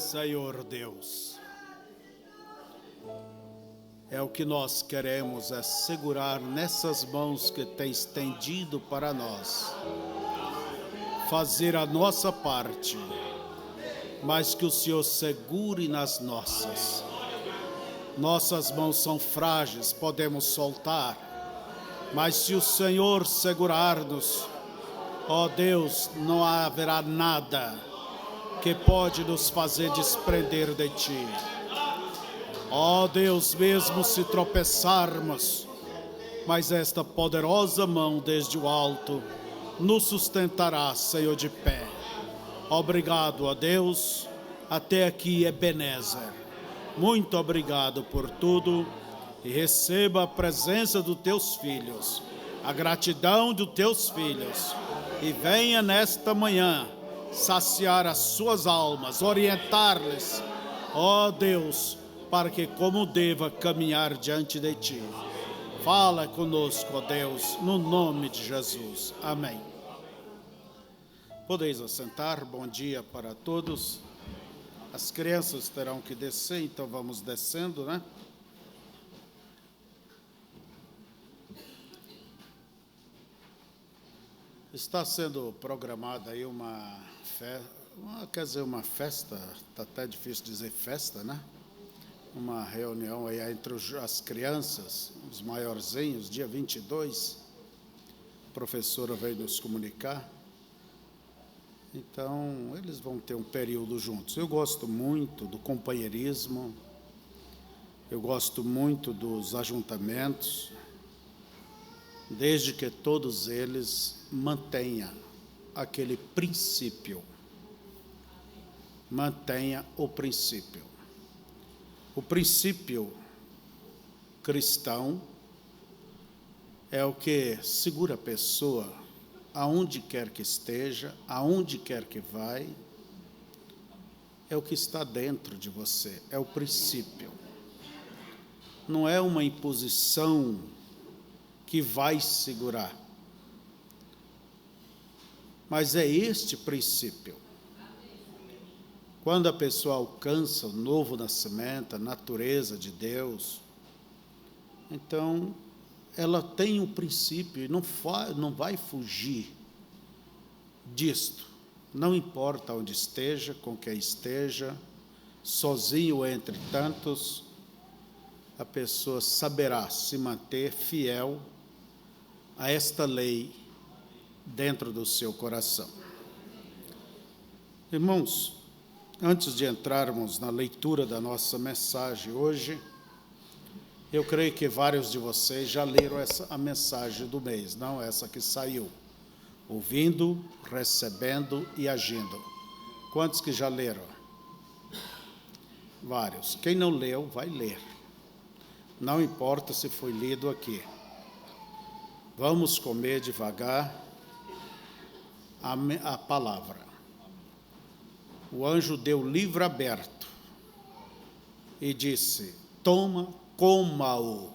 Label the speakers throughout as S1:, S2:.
S1: Senhor Deus. É o que nós queremos, é segurar nessas mãos que tem estendido para nós. Fazer a nossa parte, mas que o Senhor segure nas nossas. Nossas mãos são frágeis, podemos soltar, mas se o Senhor segurar-nos, ó Deus, não haverá nada que pode nos fazer desprender de Ti. Ó Deus, mesmo se tropeçarmos, mas esta poderosa mão desde o alto nos sustentará, Senhor, de pé. Obrigado, ó Deus, até aqui Ebenezer. Muito obrigado por tudo e receba a presença dos Teus filhos, a gratidão dos Teus filhos e venha nesta manhã saciar as suas almas, orientar-lhes, ó Deus, para que como deva caminhar diante de Ti. Fala conosco, ó Deus, no nome de Jesus. Amém. Podeis assentar, bom dia para todos. As crianças terão que descer, então vamos descendo, né? Está sendo programada aí uma festa, está até difícil dizer festa, né? Uma reunião aí entre as crianças, os maiorzinhos, dia 22. A professora veio nos comunicar. Então, eles vão ter um período juntos. Eu gosto muito do companheirismo, eu gosto muito dos ajuntamentos, desde que todos eles mantenham aquele princípio. Mantenha o princípio. O princípio cristão é o que segura a pessoa aonde quer que esteja, aonde quer que vai, é o que está dentro de você, é o princípio. Não é uma imposição que vai segurar, mas é este princípio. Quando a pessoa alcança o novo nascimento, a natureza de Deus, então ela tem um princípio e não vai fugir disto. Não importa onde esteja, com quem esteja, sozinho ou entre tantos, a pessoa saberá se manter fiel a esta lei dentro do seu coração. Irmãos, antes de entrarmos na leitura da nossa mensagem hoje, eu creio que vários de vocês já leram a mensagem do mês, não essa que saiu. Ouvindo, recebendo e agindo. Quantos que já leram? Vários. Quem não leu, vai ler. Não importa se foi lido aqui. Vamos comer devagar a palavra. O anjo deu livro aberto e disse: toma, coma-o.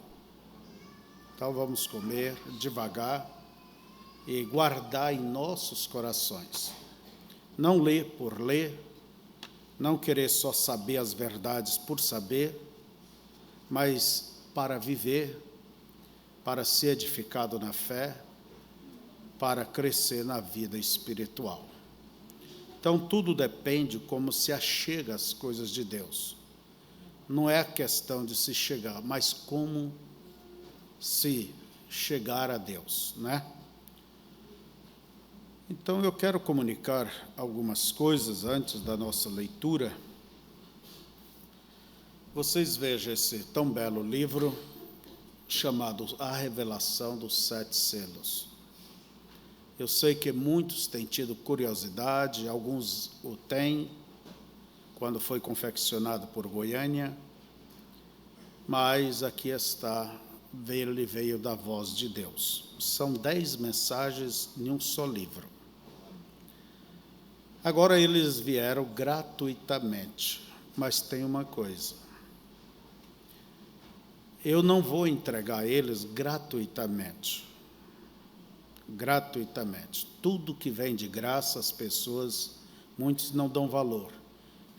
S1: Então vamos comer devagar e guardar em nossos corações. Não ler por ler, não querer só saber as verdades por saber, mas para viver, para ser edificado na fé, para crescer na vida espiritual. Então tudo depende como se achega às coisas de Deus. Não é a questão de se chegar, mas como se chegar a Deus, né? Então eu quero comunicar algumas coisas antes da nossa leitura. Vocês vejam esse tão belo livro chamado A Revelação dos Sete Selos. Eu sei que muitos têm tido curiosidade, alguns o têm, quando foi confeccionado por Goiânia, mas aqui está, ele veio da voz de Deus. São 10 mensagens em um só livro. Agora eles vieram gratuitamente, mas tem uma coisa. Eu não vou entregar eles gratuitamente. Gratuitamente. Tudo que vem de graça, as pessoas, muitos não dão valor.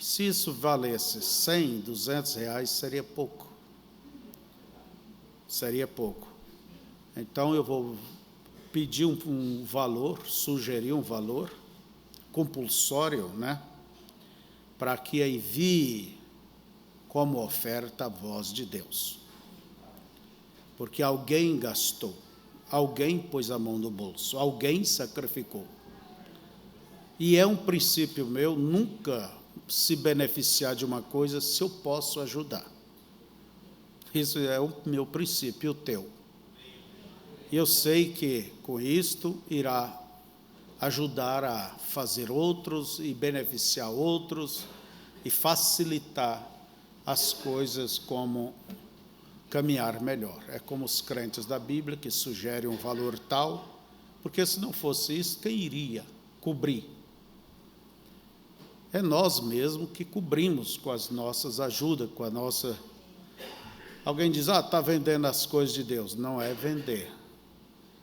S1: Se isso valesse 100, 200 reais, seria pouco. Seria pouco. Então, eu vou pedir um valor, sugerir um valor compulsório, né? Para que envie como oferta a voz de Deus. Porque alguém gastou, alguém pôs a mão no bolso, alguém sacrificou. E é um princípio meu nunca se beneficiar de uma coisa se eu posso ajudar. Isso é o meu princípio, o teu. E eu sei que com isto irá ajudar a fazer outros e beneficiar outros e facilitar as coisas como caminhar melhor. É como os crentes da Bíblia que sugerem um valor tal, porque se não fosse isso, quem iria cobrir? É nós mesmos que cobrimos com as nossas ajudas, com a nossa... Alguém diz, está vendendo as coisas de Deus. Não é vender.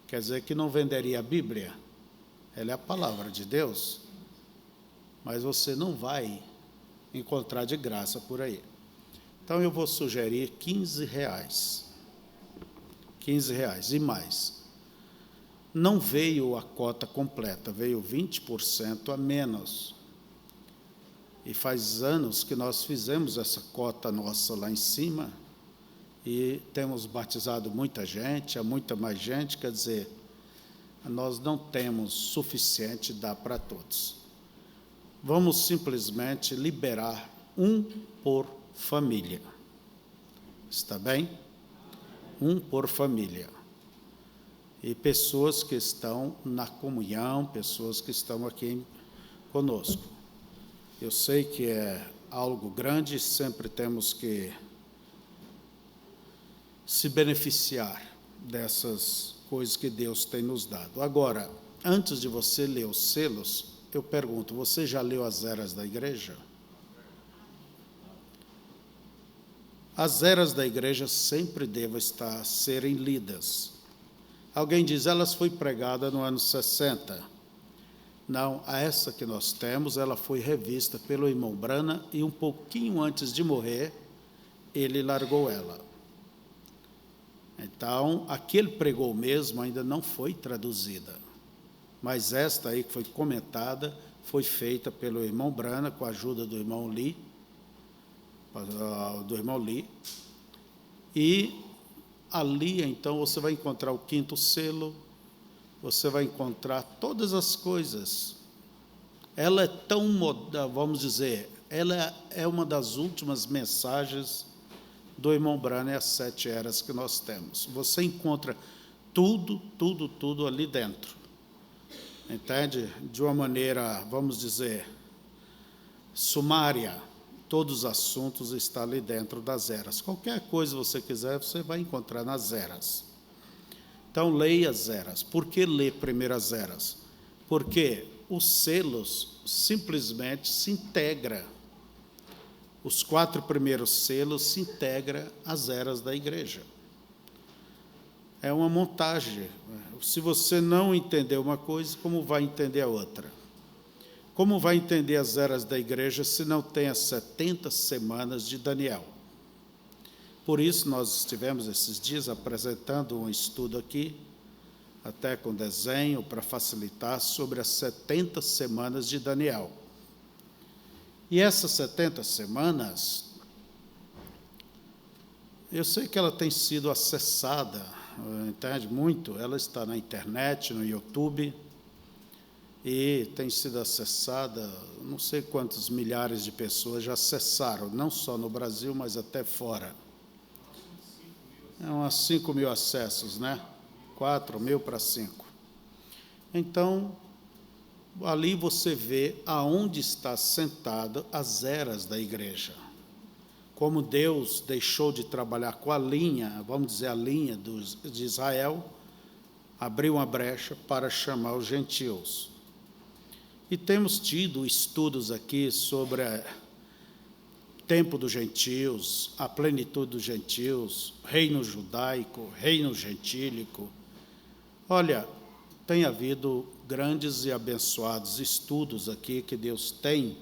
S1: Quer dizer que não venderia a Bíblia? Ela é a palavra de Deus. Mas você não vai encontrar de graça por aí. Então, eu vou sugerir 15 reais. 15 reais e mais. Não veio a cota completa, veio 20% a menos. E faz anos que nós fizemos essa cota nossa lá em cima e temos batizado muita gente, há muita mais gente, quer dizer, nós não temos suficiente, dá para todos. Vamos simplesmente liberar um por família. Está bem? Um por família. E pessoas que estão na comunhão, pessoas que estão aqui conosco. Eu sei que é algo grande, sempre temos que se beneficiar dessas coisas que Deus tem nos dado. Agora, antes de você ler os selos, eu pergunto, você já leu as eras da igreja? As eras da igreja sempre devem serem lidas. Alguém diz, elas foi pregada no ano 60. Não, essa que nós temos, ela foi revista pelo irmão Branham e um pouquinho antes de morrer, ele largou ela. Então, a que ele pregou mesmo ainda não foi traduzida. Mas esta aí que foi comentada, foi feita pelo irmão Branham, com a ajuda do irmão Lee, e ali, então, você vai encontrar o 5º selo, você vai encontrar todas as coisas. Ela é tão, vamos dizer, ela é uma das últimas mensagens do irmão Branham, as 7 eras que nós temos. Você encontra tudo ali dentro. Entende? De uma maneira, vamos dizer, sumária, todos os assuntos estão ali dentro das eras. Qualquer coisa que você quiser, você vai encontrar nas eras. Então, leia as eras. Por que ler primeiro as eras? Porque os selos simplesmente se integram. Os 4 primeiros selos se integram às eras da igreja. É uma montagem. Se você não entender uma coisa, como vai entender a outra? Como vai entender as eras da igreja se não tem as 70 semanas de Daniel? Por isso, nós estivemos esses dias apresentando um estudo aqui, até com desenho, para facilitar, sobre as 70 semanas de Daniel. E essas 70 semanas, eu sei que ela tem sido acessada, entende? Muito, ela está na internet, no YouTube, e tem sido acessada, não sei quantos milhares de pessoas já acessaram, não só no Brasil, mas até fora. É umas 5.000 acessos, né? 4.000 para 5. Então, ali você vê aonde está sentada as eras da igreja. Como Deus deixou de trabalhar com a linha, vamos dizer, a linha de Israel, abriu uma brecha para chamar os gentios. E temos tido estudos aqui sobre o tempo dos gentios, a plenitude dos gentios, reino judaico, reino gentílico. Olha, tem havido grandes e abençoados estudos aqui que Deus tem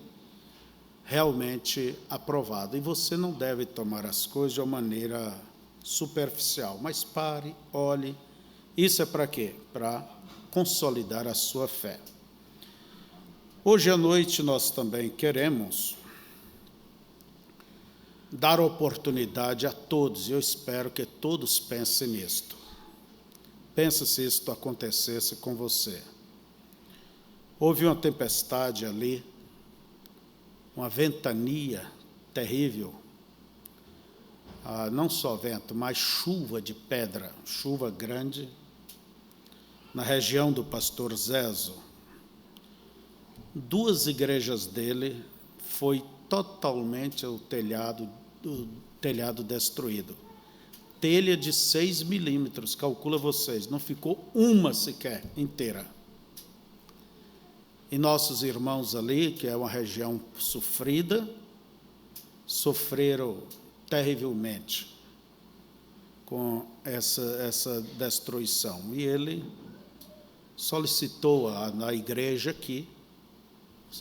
S1: realmente aprovado. E você não deve tomar as coisas de uma maneira superficial, mas pare, olhe. Isso é para quê? Para consolidar a sua fé. Hoje à noite nós também queremos dar oportunidade a todos, e eu espero que todos pensem nisto. Pensa se isto acontecesse com você. Houve uma tempestade ali, uma ventania terrível, não só vento, mas chuva de pedra, chuva grande, na região do pastor Zezo. 2 igrejas dele foi totalmente o telhado destruído. Telha de 6 milímetros, calcula vocês, não ficou uma sequer inteira. E nossos irmãos ali, que é uma região sofrida, sofreram terrivelmente com essa destruição. E ele solicitou na igreja aqui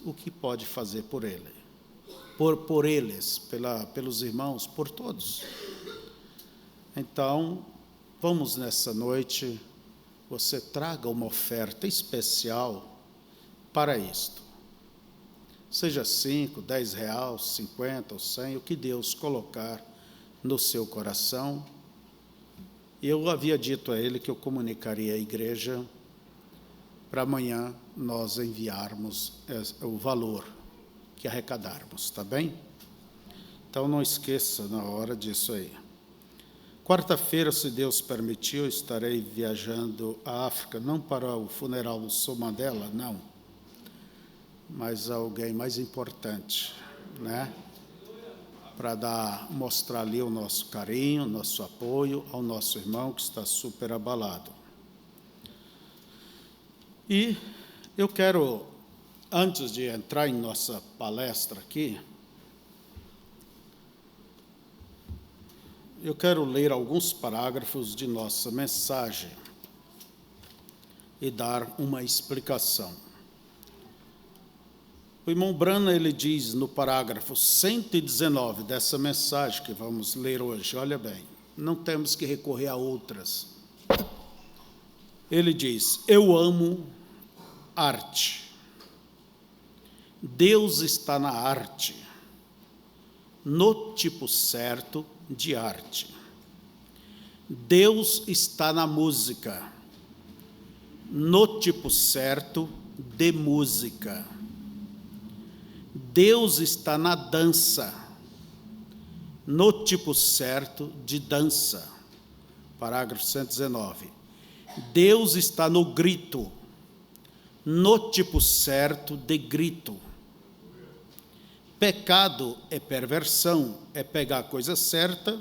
S1: o que pode fazer por ele, por eles, pelos irmãos, por todos. Então, vamos nessa noite, você traga uma oferta especial para isto. Seja 5, 10 reais, 50 ou 100, o que Deus colocar no seu coração. Eu havia dito a ele que eu comunicaria à igreja para amanhã nós enviarmos o valor que arrecadarmos, tá bem? Então não esqueça na hora disso aí. Quarta-feira, se Deus permitir, eu estarei viajando à África, não para o funeral do Nelson Mandela, não, mas alguém mais importante, né? Para mostrar ali o nosso carinho, o nosso apoio ao nosso irmão que está super abalado. E eu quero, antes de entrar em nossa palestra aqui, eu quero ler alguns parágrafos de nossa mensagem e dar uma explicação. O irmão Brana, ele diz no parágrafo 119 dessa mensagem que vamos ler hoje, olha bem, não temos que recorrer a outras. Ele diz: eu amo arte. Deus está na arte, no tipo certo de arte. Deus está na música, no tipo certo de música. Deus está na dança, no tipo certo de dança. Parágrafo 119. Deus está no grito, no tipo certo de grito. Pecado é perversão, é pegar a coisa certa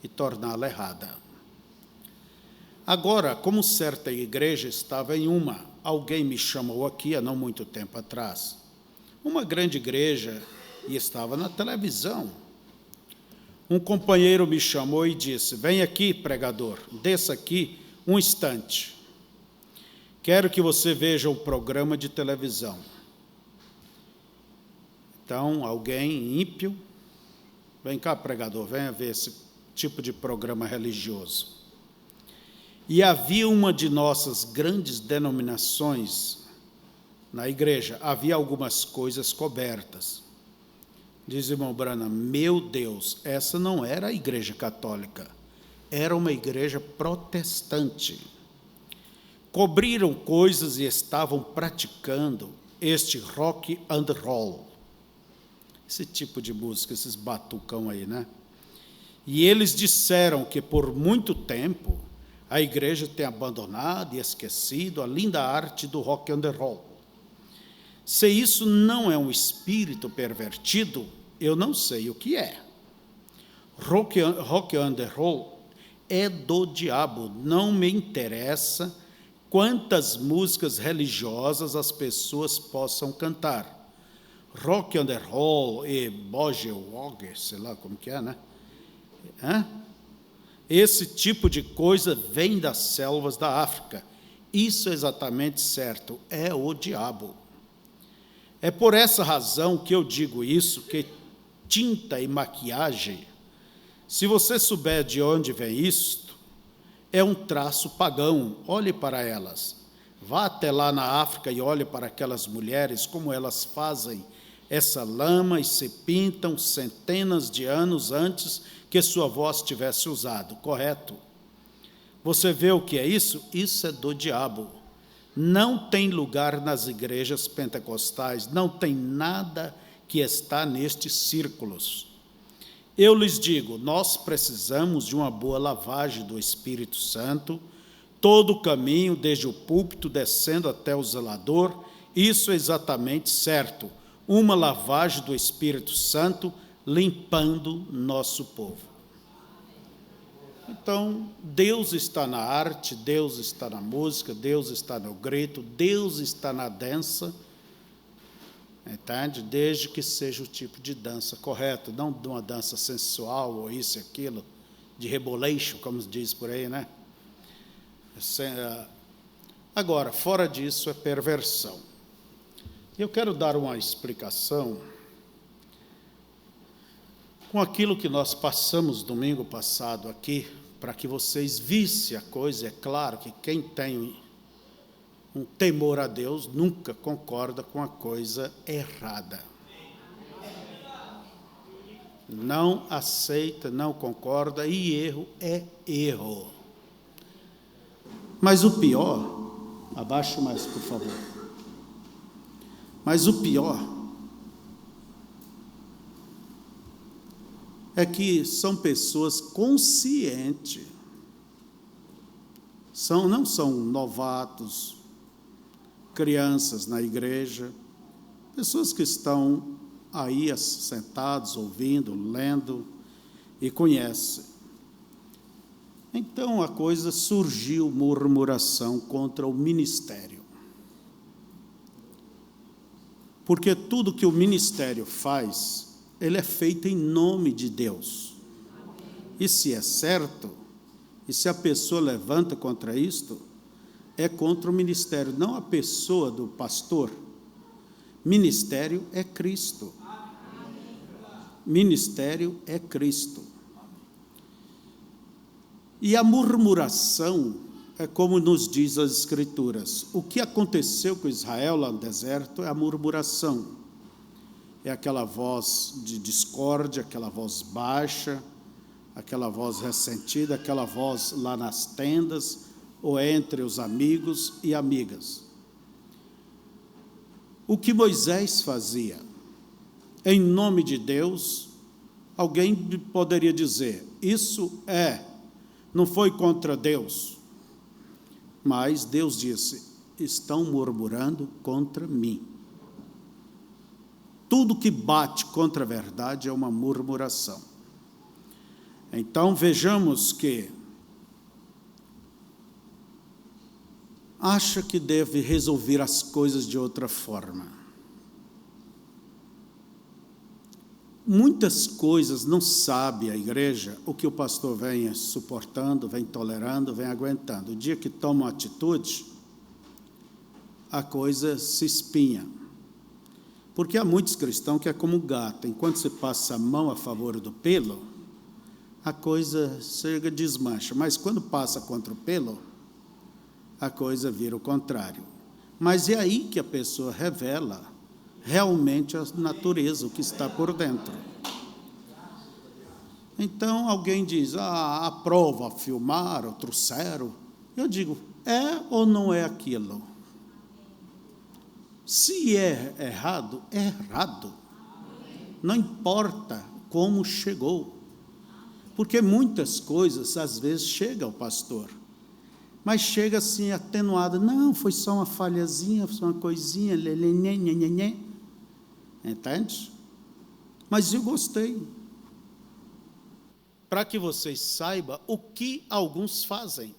S1: e torná-la errada. Agora, como certa igreja estava em alguém me chamou aqui há não muito tempo atrás, uma grande igreja, e estava na televisão. Um companheiro me chamou e disse: vem aqui, pregador, desça aqui um instante. Quero que você veja um programa de televisão. Então, alguém ímpio, vem cá, pregador, venha ver esse tipo de programa religioso. E havia uma de nossas grandes denominações na igreja, havia algumas coisas cobertas. Diz o irmão Branham: meu Deus, essa não era a igreja católica, era uma igreja protestante. Cobriram coisas e estavam praticando este rock and roll, esse tipo de música, esses batucão aí, né? E eles disseram que por muito tempo a igreja tem abandonado e esquecido a linda arte do rock and roll. Se isso não é um espírito pervertido, eu não sei o que é. Rock and roll é do diabo. Não me interessa quantas músicas religiosas as pessoas possam cantar. Rock and roll e boogie, sei lá como que é, né? Esse tipo de coisa vem das selvas da África. Isso é exatamente certo, é o diabo. É por essa razão que eu digo isso, que tinta e maquiagem, se você souber de onde vem isto, é um traço pagão. Olhe para elas. Vá até lá na África e olhe para aquelas mulheres, como elas fazem essa lama e se pintam centenas de anos antes que sua avó tivesse usado, correto? Você vê o que é isso? Isso é do diabo. Não tem lugar nas igrejas pentecostais, não tem nada que está nestes círculos. Eu lhes digo, nós precisamos de uma boa lavagem do Espírito Santo, todo o caminho, desde o púlpito, descendo até o zelador, isso é exatamente certo, uma lavagem do Espírito Santo, limpando nosso povo. Então, Deus está na arte, Deus está na música, Deus está no grito, Deus está na dança, entende? Desde que seja o tipo de dança correto, não de uma dança sensual, ou isso e aquilo, de reboleixo, como diz por aí, né? Agora, fora disso, é perversão. Eu quero dar uma explicação com aquilo que nós passamos domingo passado aqui, para que vocês vissem a coisa. É claro que quem tem um temor a Deus nunca concorda com a coisa errada. Não aceita, não concorda, e erro é erro. Mas o pior, abaixe mais, por favor. Mas o pior é que são pessoas conscientes, não são novatos, crianças na igreja, pessoas que estão aí sentados, ouvindo, lendo e conhecem. Então a coisa surgiu, murmuração contra o ministério. Porque tudo que o ministério faz, ele é feito em nome de Deus. E se é certo, e se a pessoa levanta contra isto, é contra o ministério, não a pessoa do pastor. Ministério é Cristo. Ministério é Cristo. E a murmuração é como nos diz as Escrituras. O que aconteceu com Israel lá no deserto é a murmuração. É aquela voz de discórdia, aquela voz baixa, aquela voz ressentida, aquela voz lá nas tendas, ou entre os amigos e amigas. O que Moisés fazia? Em nome de Deus, alguém poderia dizer, isso não foi contra Deus. Mas Deus disse, estão murmurando contra mim. Tudo que bate contra a verdade é uma murmuração. Então, vejamos que acha que deve resolver as coisas de outra forma. Muitas coisas não sabe a igreja o que o pastor vem suportando, vem tolerando, vem aguentando. O dia que toma uma atitude, a coisa se espinha. Porque há muitos cristãos que é como gato, enquanto você passa a mão a favor do pelo, a coisa chega, desmancha, mas quando passa contra o pelo, a coisa vira o contrário. Mas é aí que a pessoa revela realmente a natureza, o que está por dentro. Então alguém diz, aprova, filmaram, trouxeram. Eu digo, é ou não é aquilo? Se é errado, é errado. Não importa como chegou. Porque muitas coisas, às vezes, chegam ao pastor, mas chega assim, atenuada. Não, foi só uma falhazinha, foi só uma coisinha, entende? Mas eu gostei. Para que vocês saibam o que alguns fazem.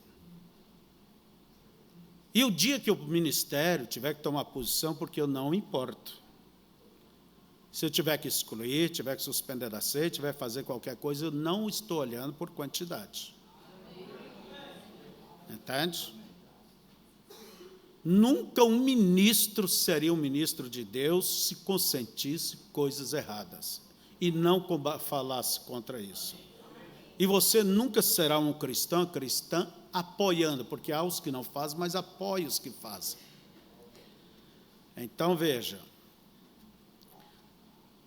S1: E o dia que o ministério tiver que tomar posição, porque eu não importo. Se eu tiver que excluir, tiver que suspender a ceia, tiver que fazer qualquer coisa, eu não estou olhando por quantidade. Entende? Nunca um ministro seria um ministro de Deus se consentisse coisas erradas e não falasse contra isso. E você nunca será um cristão, cristã, apoiando, porque há os que não fazem, mas apoia os que fazem. Então, veja.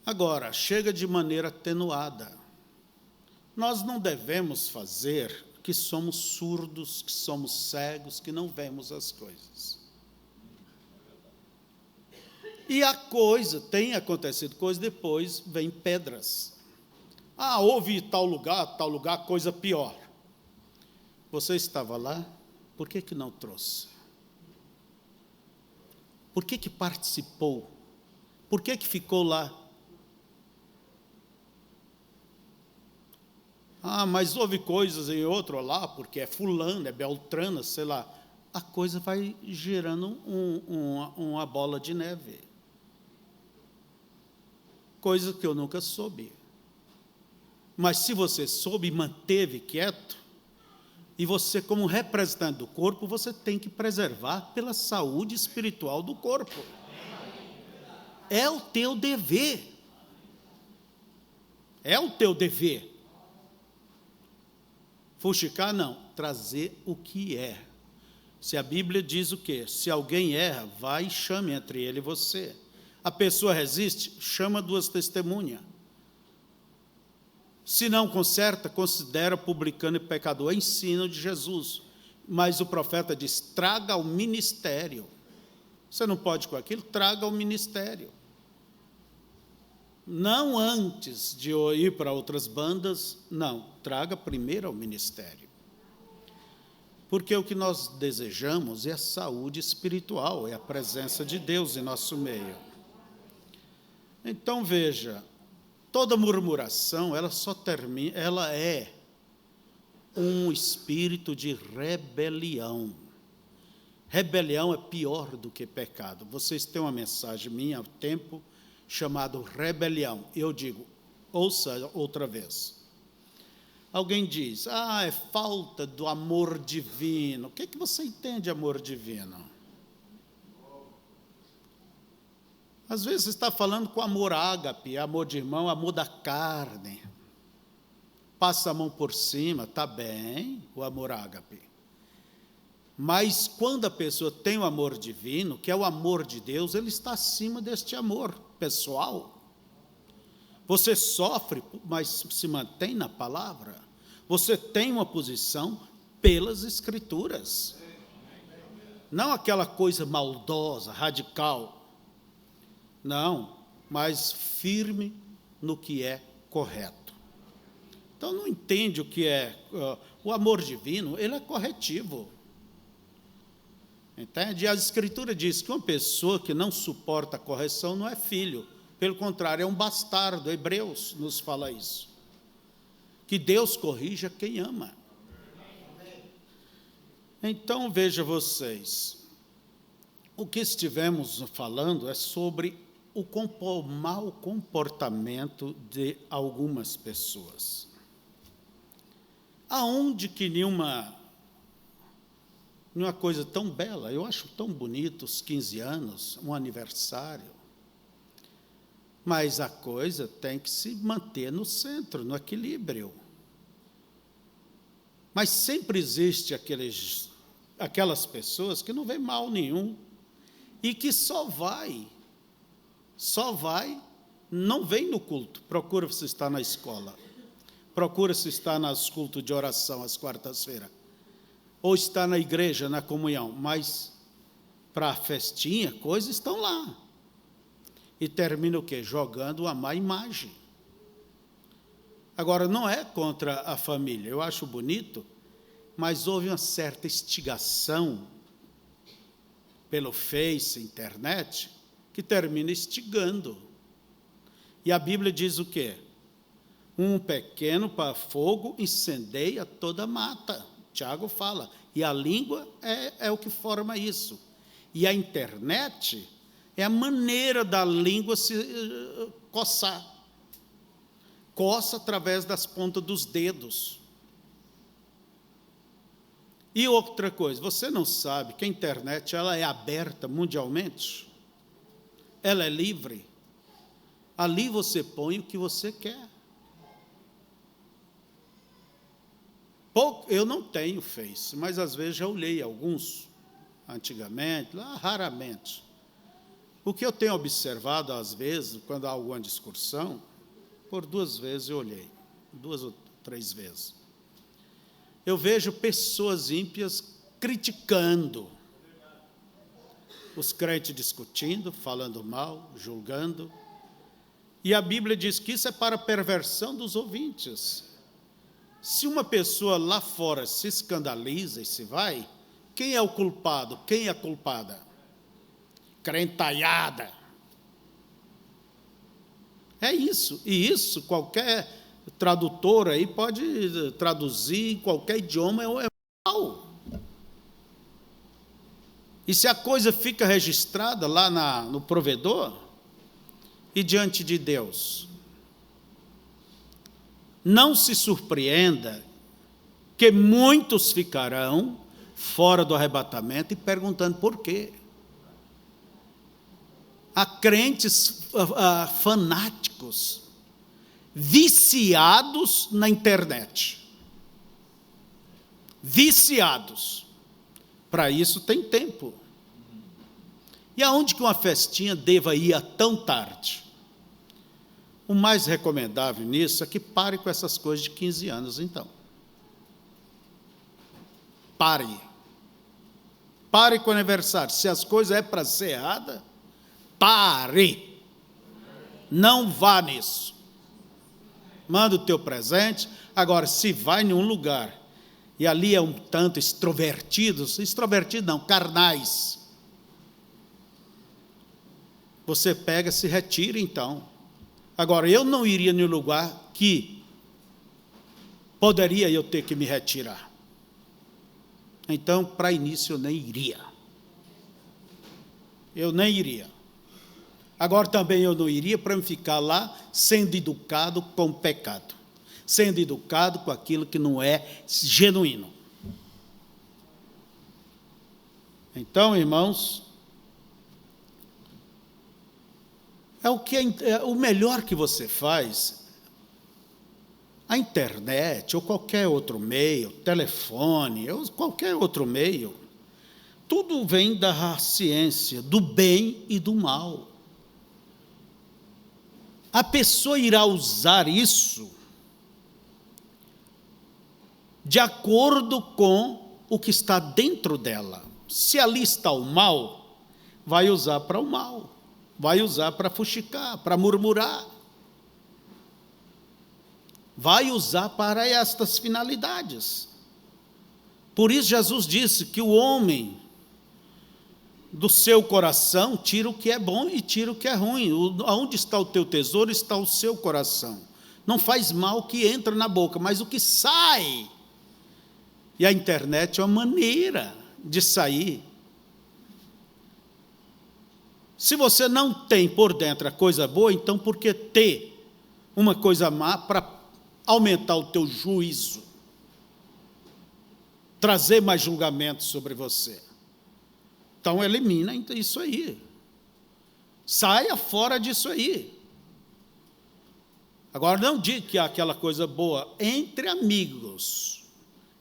S1: Agora, chega de maneira atenuada. Nós não devemos fazer que somos surdos, que somos cegos, que não vemos as coisas. E a coisa, tem acontecido coisa, depois vem pedras. Houve tal lugar, coisa pior. Você estava lá, por que não trouxe? Por que participou? Por que ficou lá? Mas houve coisas em outro lá, porque é fulano, é beltrana, sei lá. A coisa vai gerando uma bola de neve. Coisa que eu nunca soube. Mas se você soube e manteve quieto, e você, como representante do corpo, você tem que preservar pela saúde espiritual do corpo. É o teu dever. É o teu dever. Fuxicar, não. Trazer o que é. Se a Bíblia diz o quê? Se alguém erra, vai e chame entre ele e você. A pessoa resiste, chama 2 testemunhas. Se não conserta, considera publicano e pecador. É ensino de Jesus. Mas o profeta diz, traga ao ministério. Você não pode com aquilo, traga ao ministério. Não antes de ir para outras bandas, não. Traga primeiro ao ministério. Porque o que nós desejamos é a saúde espiritual, é a presença de Deus em nosso meio. Então, veja, toda murmuração, ela é um espírito de rebelião. Rebelião é pior do que pecado. Vocês têm uma mensagem minha há tempo chamada rebelião. Eu digo, ouça outra vez. Alguém diz, é falta do amor divino. O que você entende de amor divino? Às vezes você está falando com amor ágape, amor de irmão, amor da carne. Passa a mão por cima, está bem, o amor ágape. Mas quando a pessoa tem o amor divino, que é o amor de Deus, ele está acima deste amor pessoal. Você sofre, mas se mantém na palavra. Você tem uma posição pelas Escrituras. Não aquela coisa maldosa, radical. Não, mas firme no que é correto. Então, não entende o que é o amor divino, ele é corretivo. Entende? A Escritura diz que uma pessoa que não suporta a correção não é filho. Pelo contrário, é um bastardo. Hebreus nos fala isso. Que Deus corrija quem ama. Então, veja vocês. O que estivemos falando é sobre o mau comportamento de algumas pessoas. Aonde que nenhuma coisa tão bela, eu acho tão bonito os 15 anos, um aniversário, mas a coisa tem que se manter no centro, no equilíbrio. Mas sempre existe aquelas pessoas que não vê mal nenhum e que só vai, não vem no culto, procura se estar na escola, procura se estar nos cultos de oração às quartas-feiras, ou está na igreja, na comunhão, mas para a festinha, coisas estão lá. E termina o quê? Jogando a má imagem. Agora, não é contra a família, eu acho bonito, mas houve uma certa instigação pelo Face, internet, que termina instigando. E a Bíblia diz o quê? Um pequeno para fogo incendeia toda a mata. Tiago fala, e a língua é o que forma isso. E a internet é a maneira da língua se coçar. Coça através das pontas dos dedos. E outra coisa, você não sabe que a internet ela é aberta mundialmente? Ela é livre? Ali você põe o que você quer. Eu não tenho Face, mas às vezes já olhei alguns, antigamente, lá raramente. O que eu tenho observado, às vezes, quando há alguma discussão, por 2 vezes eu olhei, 2 ou 3 vezes. Eu vejo pessoas ímpias criticando, os crentes discutindo, falando mal, julgando. E a Bíblia diz que isso é para a perversão dos ouvintes. Se uma pessoa lá fora se escandaliza e se vai, quem é o culpado? Quem é a culpada? Crentalhada. É isso. E isso qualquer tradutor aí pode traduzir em qualquer idioma, é mal. E se a coisa fica registrada lá no provedor e diante de Deus, não se surpreenda que muitos ficarão fora do arrebatamento e perguntando por quê. Há crentes fanáticos, viciados na internet. Viciados. Para isso tem tempo. E aonde que uma festinha deva ir a tão tarde? O mais recomendável nisso é que pare com essas coisas de 15 anos, então. Pare. Pare com o aniversário. Se as coisas é para ser errada, pare. Não vá nisso. Manda o teu presente. Agora, se vai em um lugar e ali é um tanto extrovertidos não, carnais, você pega, se retira então. Agora, eu não iria em um lugar que poderia eu ter que me retirar. Então, para início, eu nem iria. Eu nem iria. Agora, também eu não iria para me ficar lá sendo educado com o pecado, sendo educado com aquilo que não é genuíno. Então, irmãos, o melhor que você faz, a internet, ou qualquer outro meio, telefone, ou qualquer outro meio, tudo vem da ciência, do bem e do mal. A pessoa irá usar isso de acordo com o que está dentro dela. Se ali está o mal, vai usar para o mal. Vai usar para fuxicar, para murmurar. Vai usar para estas finalidades. Por isso Jesus disse que o homem do seu coração tira o que é bom e tira o que é ruim. Onde está o teu tesouro, está o seu coração. Não faz mal o que entra na boca, mas o que sai. E a internet é uma maneira de sair. Se você não tem por dentro a coisa boa, então por que ter uma coisa má para aumentar o teu juízo? Trazer mais julgamento sobre você. Então elimina isso aí. Saia fora disso aí. Agora não diga que há aquela coisa boa entre amigos,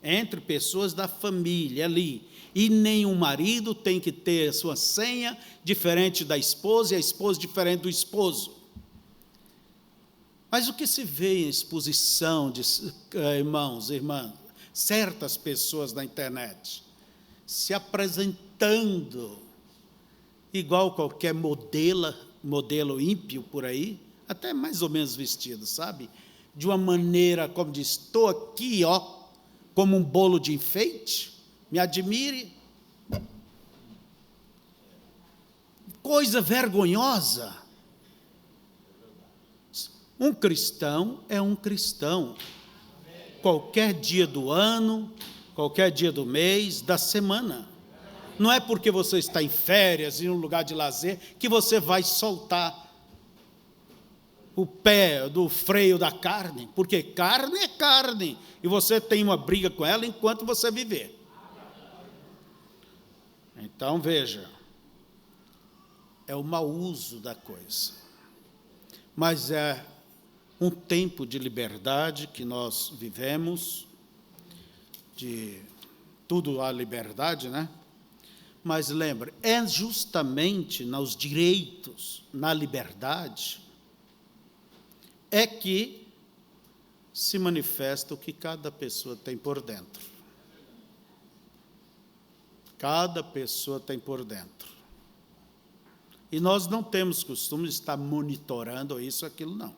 S1: entre pessoas da família ali. E nenhum marido tem que ter a sua senha diferente da esposa e a esposa diferente do esposo. Mas o que se vê em exposição de irmãos e irmãs, certas pessoas na internet, se apresentando igual qualquer modelo ímpio por aí, até mais ou menos vestido, sabe? De uma maneira, como diz, estou aqui, como um bolo de enfeite, me admire. Coisa vergonhosa. Um cristão é um cristão. Qualquer dia do ano, qualquer dia do mês, da semana. Não é porque você está em férias, em um lugar de lazer, que você vai soltar o pé do freio da carne, porque carne é carne, e você tem uma briga com ela enquanto você viver. Então, veja, é o mau uso da coisa. Mas é um tempo de liberdade que nós vivemos, de tudo há liberdade, né? Mas lembre, é justamente nos direitos, na liberdade, é que se manifesta o que cada pessoa tem por dentro. Cada pessoa tem por dentro. E nós não temos costume de estar monitorando isso, aquilo, não.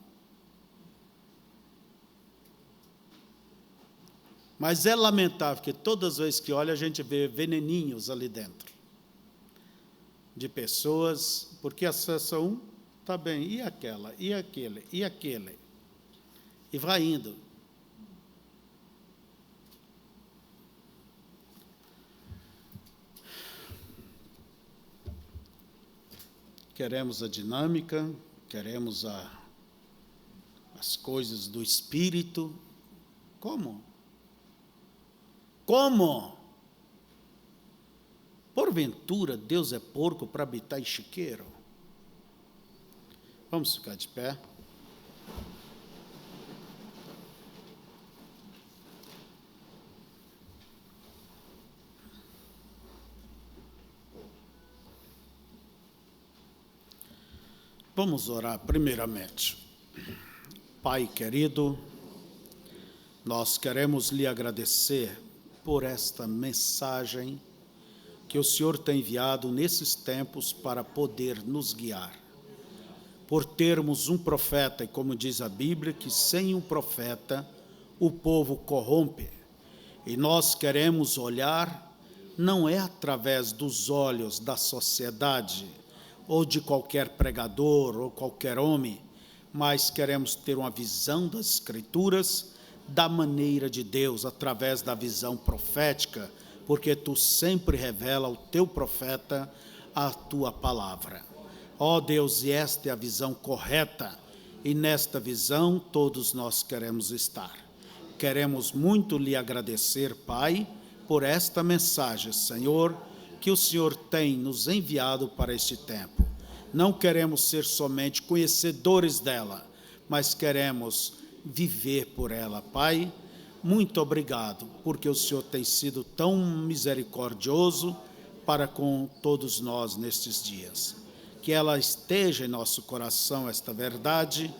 S1: Mas é lamentável que todas as vezes que olha, a gente vê veneninhos ali dentro. De pessoas, porque acessa um, está bem, e aquela, e aquele, e aquele. E vai indo. Queremos a dinâmica, queremos as coisas do Espírito. Como? Como? Porventura, Deus é porco para habitar em chiqueiro? Vamos ficar de pé. Vamos orar primeiramente. Pai querido, nós queremos lhe agradecer por esta mensagem que o Senhor tem enviado nesses tempos para poder nos guiar. Por termos um profeta, e como diz a Bíblia, que sem um profeta o povo corrompe. E nós queremos olhar, não é através dos olhos da sociedade, ou de qualquer pregador, ou qualquer homem, mas queremos ter uma visão das Escrituras, da maneira de Deus, através da visão profética, porque tu sempre revela ao teu profeta a tua palavra. Ó Deus, e esta é a visão correta, e nesta visão todos nós queremos estar. Queremos muito lhe agradecer, Pai, por esta mensagem, Senhor, que o Senhor tem nos enviado para este tempo. Não queremos ser somente conhecedores dela, mas queremos viver por ela, Pai. Muito obrigado, porque o Senhor tem sido tão misericordioso para com todos nós nestes dias. Que ela esteja em nosso coração, esta verdade.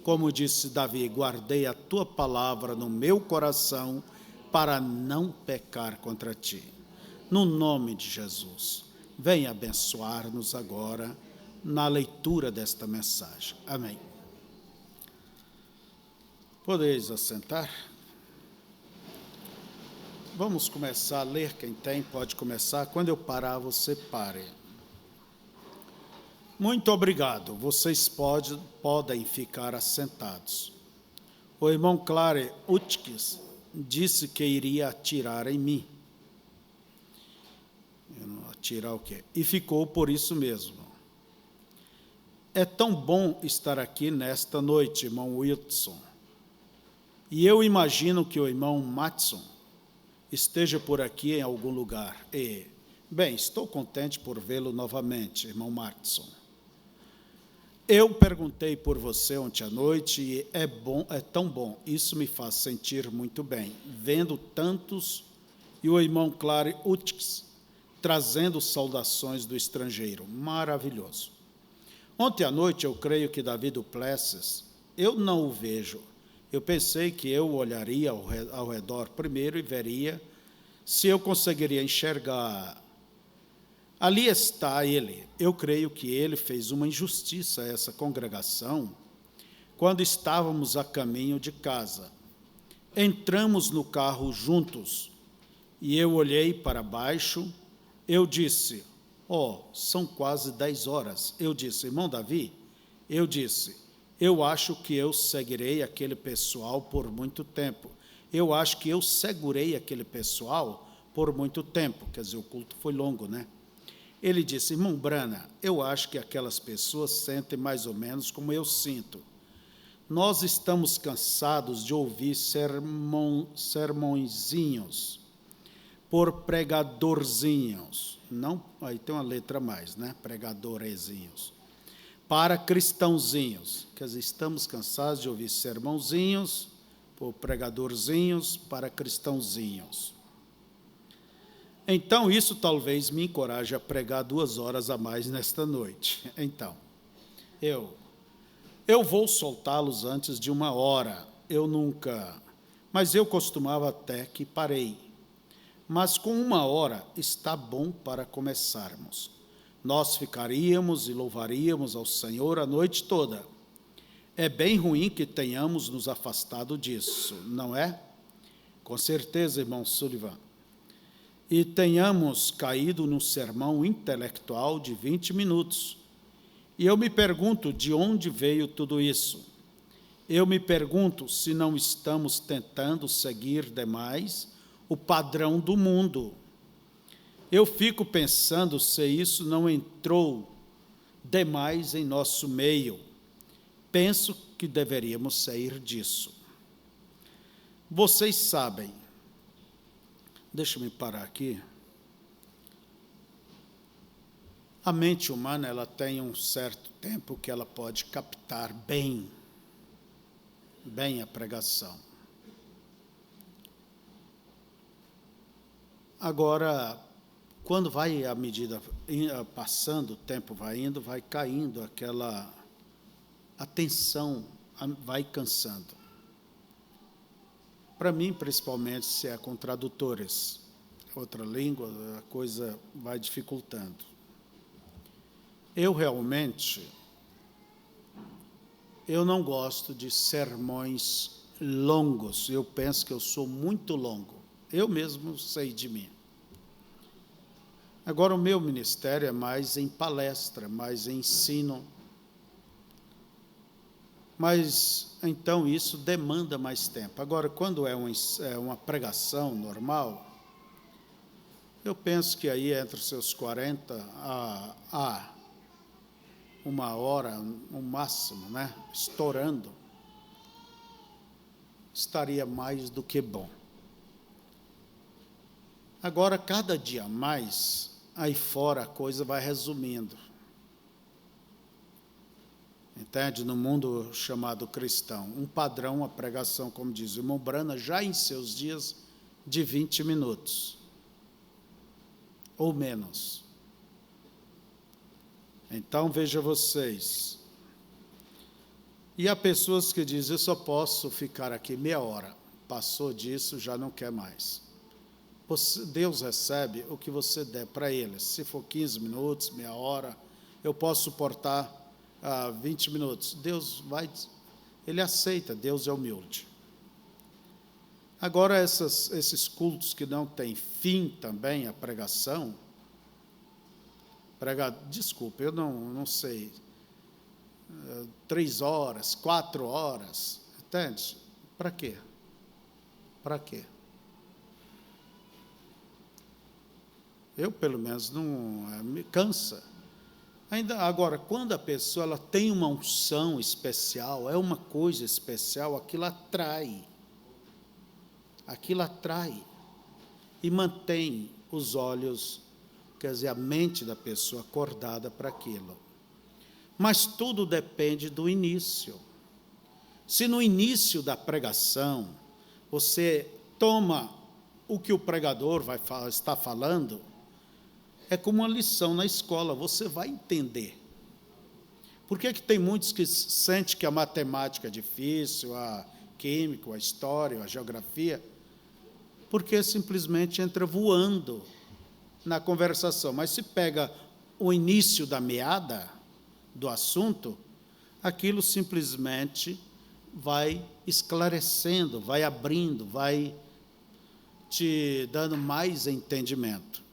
S1: Como disse Davi, guardei a tua palavra no meu coração para não pecar contra ti. No nome de Jesus, venha abençoar-nos agora na leitura desta mensagem. Amém. Podeis assentar? Vamos começar a ler, quem tem pode começar. Quando eu parar, você pare. Muito obrigado, vocês podem ficar assentados. O irmão Clare Utkes disse que iria atirar em mim. Atirar o quê? E ficou por isso mesmo. É tão bom estar aqui nesta noite, irmão Wilson. E eu imagino que o irmão Matson esteja por aqui em algum lugar. E, bem, estou contente por vê-lo novamente, irmão Matson. Eu perguntei por você ontem à noite e é tão bom. Isso me faz sentir muito bem, vendo tantos, e o irmão Clare Utkes trazendo saudações do estrangeiro. Maravilhoso. Ontem à noite, eu creio que Davi Duplessis, eu não o vejo. Eu pensei que eu olharia ao redor primeiro e veria se eu conseguiria enxergar. Ali está ele. Eu creio que ele fez uma injustiça a essa congregação quando estávamos a caminho de casa. Entramos no carro juntos e eu olhei para baixo. Eu disse, são quase 10 horas. Eu disse, irmão Davi, eu acho que eu seguirei aquele pessoal por muito tempo. Eu acho que eu segurei aquele pessoal por muito tempo. Quer dizer, o culto foi longo, né? Ele disse, irmão Brana, eu acho que aquelas pessoas sentem mais ou menos como eu sinto. Nós estamos cansados de ouvir sermõezinhos. por pregadorzinhos. Não, aí tem uma letra a mais, né? Pregadorezinhos. Para cristãozinhos. Quer dizer, estamos cansados de ouvir sermãozinhos, por pregadorzinhos, para cristãozinhos. Então, isso talvez me encoraje a pregar 2 horas a mais nesta noite. Então, eu vou soltá-los antes de 1 hora. Mas eu costumava até que parei. Mas com 1 hora está bom para começarmos. Nós ficaríamos e louvaríamos ao Senhor a noite toda. É bem ruim que tenhamos nos afastado disso, não é? Com certeza, irmão Sullivan. E tenhamos caído num sermão intelectual de 20 minutos. E eu me pergunto de onde veio tudo isso. Eu me pergunto se não estamos tentando seguir demais o padrão do mundo. Eu fico pensando se isso não entrou demais em nosso meio. Penso que deveríamos sair disso. Vocês sabem, deixa eu parar aqui. A mente humana, ela tem um certo tempo que ela pode captar bem a pregação. Agora, quando vai a medida passando, o tempo vai indo, vai caindo aquela atenção, vai cansando. Para mim, principalmente, se é com tradutores, outra língua, a coisa vai dificultando. Eu realmente, eu não gosto de sermões longos. Eu penso que eu sou muito longo. Eu mesmo sei de mim. Agora, o meu ministério é mais em palestra, mais em ensino. Mas, então, isso demanda mais tempo. Agora, quando é uma pregação normal, eu penso que aí, entre os seus 40 a 1 hora, no máximo, né, estourando, estaria mais do que bom. Agora, cada dia mais, aí fora a coisa vai resumindo. Entende? No mundo chamado cristão, um padrão, a pregação, como diz o irmão Brana, já em seus dias, de 20 minutos, ou menos. Então, veja vocês, e há pessoas que dizem, eu só posso ficar aqui meia hora, passou disso, já não quer mais. Deus recebe o que você der para Ele, se for 15 minutos, meia hora, eu posso suportar 20 minutos, Ele aceita, Deus é humilde. Agora, esses cultos que não têm fim também, a pregação, desculpa, eu não sei, 3 horas, 4 horas, entende? Para quê? Para quê? Eu, pelo menos, não me cansa. Agora, quando a pessoa ela tem uma unção especial, é uma coisa especial, aquilo atrai e mantém os olhos, quer dizer, a mente da pessoa acordada para aquilo. Mas tudo depende do início. Se no início da pregação você toma o que o pregador está falando, é como uma lição na escola, você vai entender. Por que tem muitos que sentem que a matemática é difícil, a química, a história, a geografia? Porque simplesmente entra voando na conversação. Mas se pega o início da meada do assunto, aquilo simplesmente vai esclarecendo, vai abrindo, vai te dando mais entendimento.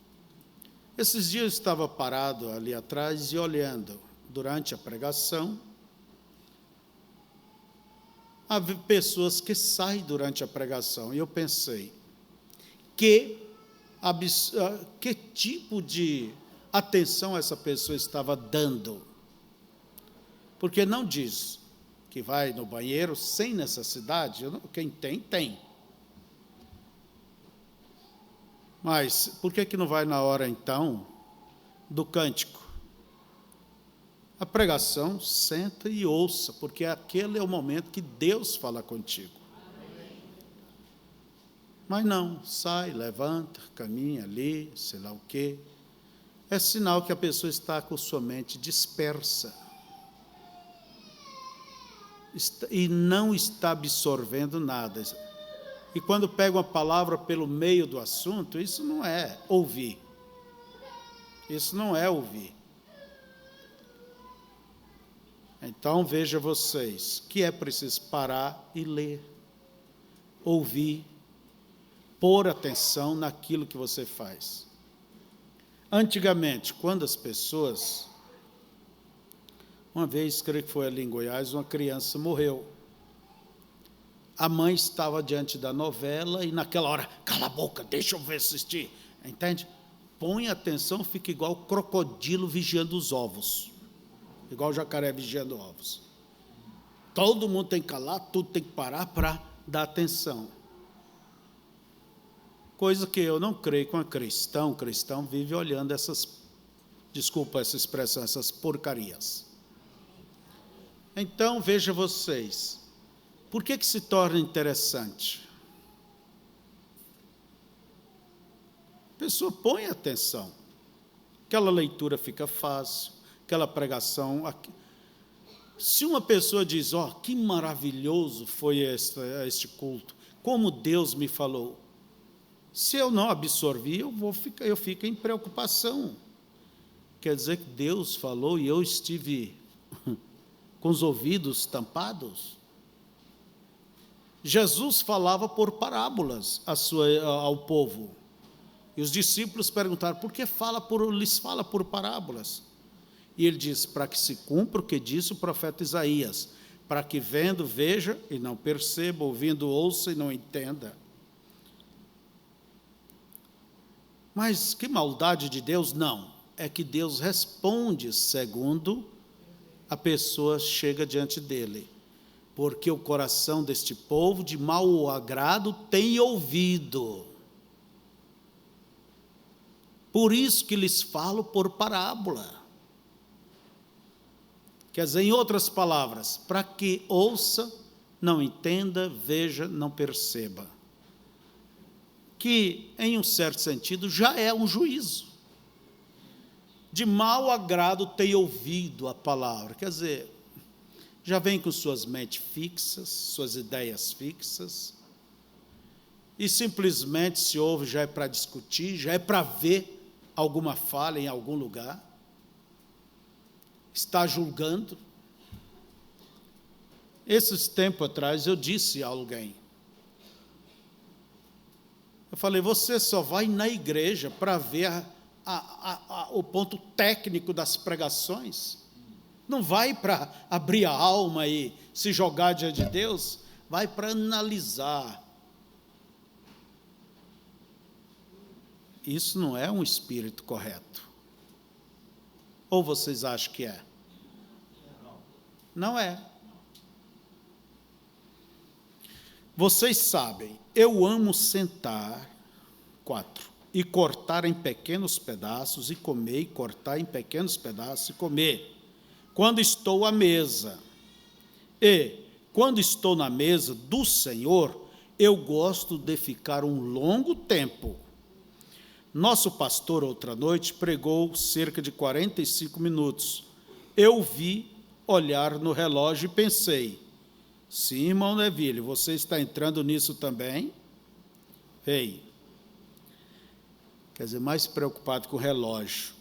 S1: Esses dias eu estava parado ali atrás e olhando, durante a pregação, há pessoas que saem durante a pregação, e eu pensei, que tipo de atenção essa pessoa estava dando? Porque não diz que vai no banheiro sem necessidade, quem tem, tem. Mas por que não vai na hora, então, do cântico? A pregação, senta e ouça, porque aquele é o momento que Deus fala contigo. Mas não, sai, levanta, caminha ali, sei lá o quê. É sinal que a pessoa está com sua mente dispersa e não está absorvendo nada. E quando pega uma palavra pelo meio do assunto, isso não é ouvir. Isso não é ouvir. Então, veja vocês, que é preciso parar e ler, ouvir, pôr atenção naquilo que você faz. Antigamente, quando as pessoas... Uma vez, creio que foi ali em Goiás, uma criança morreu. A mãe estava diante da novela e naquela hora, cala a boca, deixa eu ver assistir. Entende? Põe atenção, fica igual o crocodilo vigiando os ovos. Igual o jacaré vigiando ovos. Todo mundo tem que calar, tudo tem que parar para dar atenção. Coisa que eu não creio com a cristão. O cristão vive olhando essas, desculpa essa expressão, essas porcarias. Então, veja vocês, por que se torna interessante? A pessoa põe atenção, aquela leitura fica fácil, aquela pregação. Se uma pessoa diz, que maravilhoso foi este culto, como Deus me falou, se eu não absorvi, eu fico em preocupação. Quer dizer que Deus falou e eu estive com os ouvidos tampados? Jesus falava por parábolas ao povo. E os discípulos perguntaram, por que lhes fala por parábolas? E ele diz, para que se cumpra o que disse o profeta Isaías, para que vendo, veja e não perceba, ouvindo, ouça e não entenda. Mas que maldade de Deus? Não. É que Deus responde segundo a pessoa chega diante dele. Porque o coração deste povo de mau agrado tem ouvido. Por isso que lhes falo por parábola. Quer dizer, em outras palavras, para que ouça, não entenda, veja, não perceba. Que, em um certo sentido, já é um juízo. De mau agrado tem ouvido a palavra. Quer dizer, já vem com suas mentes fixas, suas ideias fixas, e simplesmente se ouve, já é para discutir, já é para ver alguma falha em algum lugar, está julgando. Esses tempos atrás eu disse a alguém, eu falei, você só vai na igreja para ver o ponto técnico das pregações? Não vai para abrir a alma e se jogar diante de Deus, vai para analisar. Isso não é um espírito correto. Ou vocês acham que é? Não é. Vocês sabem, eu amo sentar, 4, e cortar em pequenos pedaços, e comer, e cortar em pequenos pedaços, e comer, quando estou à mesa. E, quando estou na mesa do Senhor, eu gosto de ficar um longo tempo. Nosso pastor, outra noite, pregou cerca de 45 minutos. Eu vi olhar no relógio e pensei, sim, irmão Neville, você está entrando nisso também? Ei, quer dizer, mais preocupado com o relógio.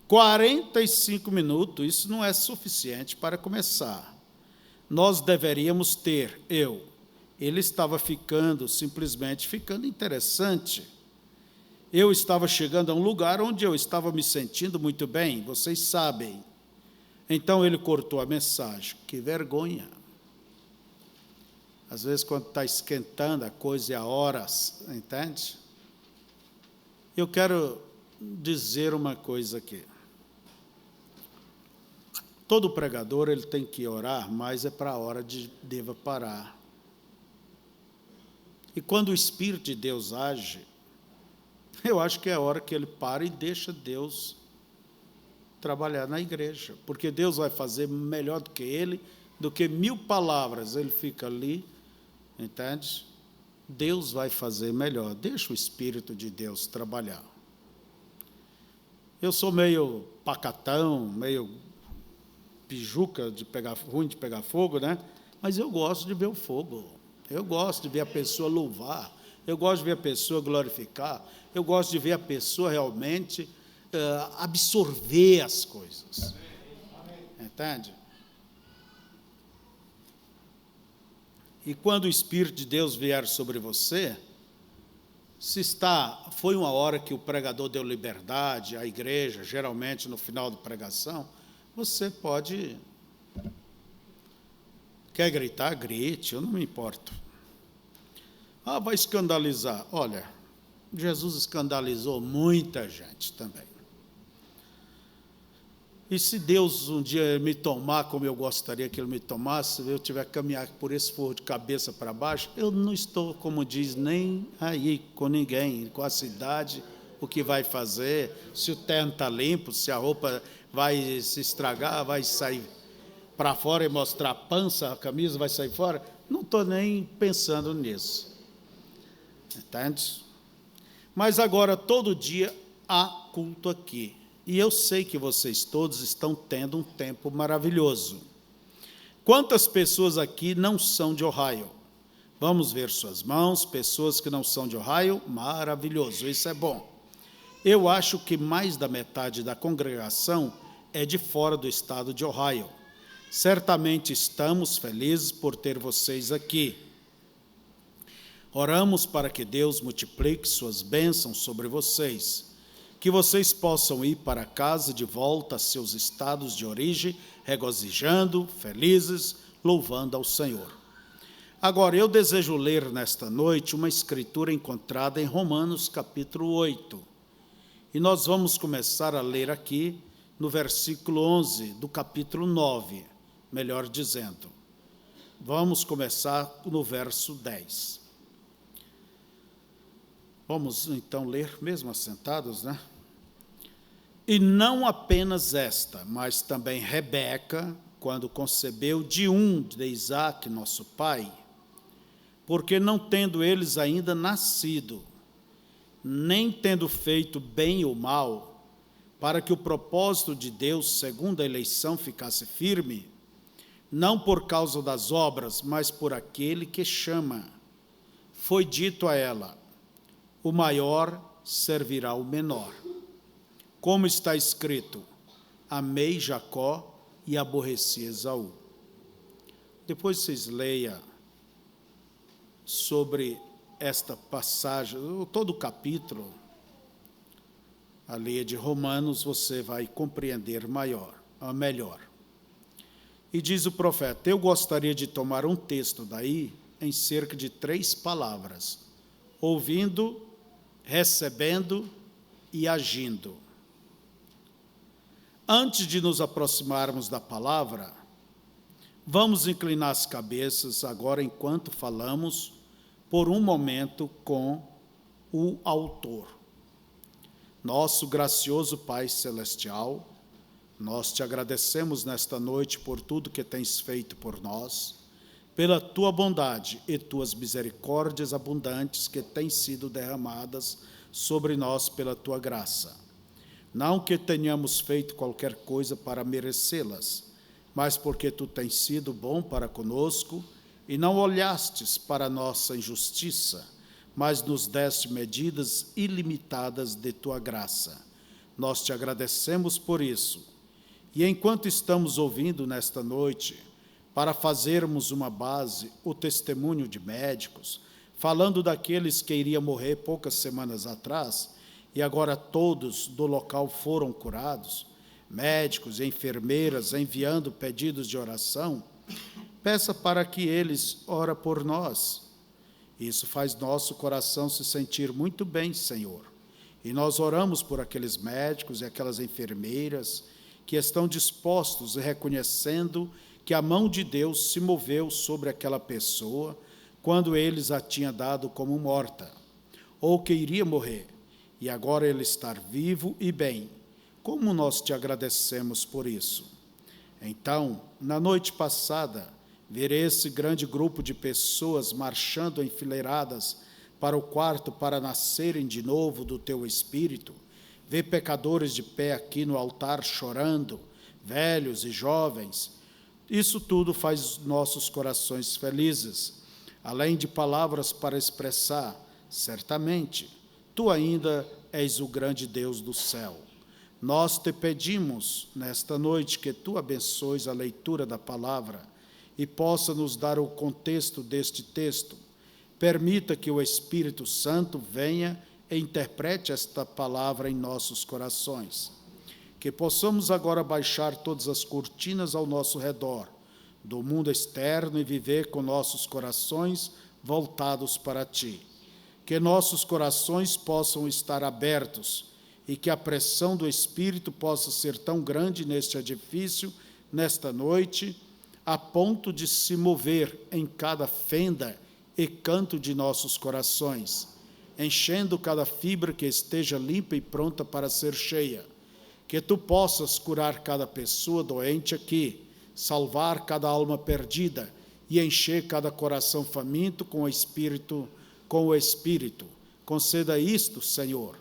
S1: 45 minutos, isso não é suficiente para começar. Nós deveríamos ter, ele estava simplesmente ficando interessante. Eu estava chegando a um lugar onde eu estava me sentindo muito bem, vocês sabem. Então ele cortou a mensagem. Que vergonha. Às vezes, quando está esquentando a coisa e há horas, entende? Eu quero dizer uma coisa aqui. Todo pregador ele tem que orar, mas é para a hora de deva parar. E quando o Espírito de Deus age, eu acho que é a hora que ele para e deixa Deus trabalhar na igreja, porque Deus vai fazer melhor do que ele, do que 1000 palavras, ele fica ali, entende? Deus vai fazer melhor, deixa o Espírito de Deus trabalhar. Eu sou meio pacatão, meio pijuca, ruim de pegar fogo, né? Mas eu gosto de ver o fogo, eu gosto de ver a pessoa louvar, eu gosto de ver a pessoa glorificar, eu gosto de ver a pessoa realmente absorver as coisas. Entende? E quando o Espírito de Deus vier sobre você, foi uma hora que o pregador deu liberdade à igreja, geralmente no final da pregação, você pode, quer gritar, grite, eu não me importo. Vai escandalizar. Olha, Jesus escandalizou muita gente também. E se Deus um dia me tomar como eu gostaria que Ele me tomasse, se eu tiver que caminhar por esse forro de cabeça para baixo, eu não estou, como diz, nem aí com ninguém, com a cidade, o que vai fazer, se o terno está limpo, se a roupa vai se estragar, vai sair para fora e mostrar a pança, a camisa vai sair fora, não estou nem pensando nisso. Entende? Mas agora, todo dia, há culto aqui. E eu sei que vocês todos estão tendo um tempo maravilhoso. Quantas pessoas aqui não são de Ohio? Vamos ver suas mãos, pessoas que não são de Ohio, maravilhoso, isso é bom. Eu acho que mais da metade da congregação é de fora do estado de Ohio. Certamente estamos felizes por ter vocês aqui. Oramos para que Deus multiplique suas bênçãos sobre vocês, que vocês possam ir para casa de volta a seus estados de origem, regozijando, felizes, louvando ao Senhor. Agora, eu desejo ler nesta noite uma escritura encontrada em Romanos, capítulo 8. E nós vamos começar a ler aqui no versículo 11 do capítulo 9, melhor dizendo. Vamos começar no verso 10. Vamos, então, ler, mesmo assentados, né? E não apenas esta, mas também Rebeca, quando concebeu de Isaque, nosso pai, porque não tendo eles ainda nascido, nem tendo feito bem ou mal, para que o propósito de Deus, segundo a eleição, ficasse firme, não por causa das obras, mas por aquele que chama, foi dito a ela: o maior servirá ao menor. Como está escrito, amei Jacó e aborreci Esaú. Depois vocês leiam sobre esta passagem, todo o capítulo, a lei de Romanos, você vai compreender melhor. E diz o profeta, eu gostaria de tomar um texto daí, em cerca de 3 palavras, ouvindo, recebendo e agindo. Antes de nos aproximarmos da palavra, vamos inclinar as cabeças agora, enquanto falamos, por um momento com o autor. Nosso gracioso Pai Celestial, nós te agradecemos nesta noite por tudo que tens feito por nós, pela tua bondade e tuas misericórdias abundantes que têm sido derramadas sobre nós pela tua graça. Não que tenhamos feito qualquer coisa para merecê-las, mas porque tu tens sido bom para conosco e não olhastes para a nossa injustiça, mas nos deste medidas ilimitadas de tua graça. Nós te agradecemos por isso. E enquanto estamos ouvindo nesta noite, para fazermos uma base, o testemunho de médicos, falando daqueles que iriam morrer poucas semanas atrás, e agora todos do local foram curados, médicos e enfermeiras enviando pedidos de oração, peça para que eles orem por nós. Isso faz nosso coração se sentir muito bem, Senhor. E nós oramos por aqueles médicos e aquelas enfermeiras que estão dispostos e reconhecendo que a mão de Deus se moveu sobre aquela pessoa quando eles a tinham dado como morta, ou que iria morrer. e agora ele está vivo e bem. Como nós te agradecemos por isso. Então, na noite passada, ver esse grande grupo de pessoas marchando enfileiradas para o quarto para nascerem de novo do teu Espírito, ver pecadores de pé aqui no altar chorando, velhos e jovens, isso tudo faz nossos corações felizes, além de palavras para expressar, certamente, tu ainda és o grande Deus do céu. Nós te pedimos, nesta noite, que tu abençoes a leitura da palavra e possa nos dar o contexto deste texto. Permita que o Espírito Santo venha e interprete esta palavra em nossos corações. Que possamos agora baixar todas as cortinas ao nosso redor, do mundo externo, e viver com nossos corações voltados para ti. Que nossos corações possam estar abertos e que a pressão do Espírito possa ser tão grande neste edifício, nesta noite, a ponto de se mover em cada fenda e canto de nossos corações, enchendo cada fibra que esteja limpa e pronta para ser cheia. Que tu possas curar cada pessoa doente aqui, salvar cada alma perdida e encher cada coração faminto com o Espírito. Conceda isto, Senhor.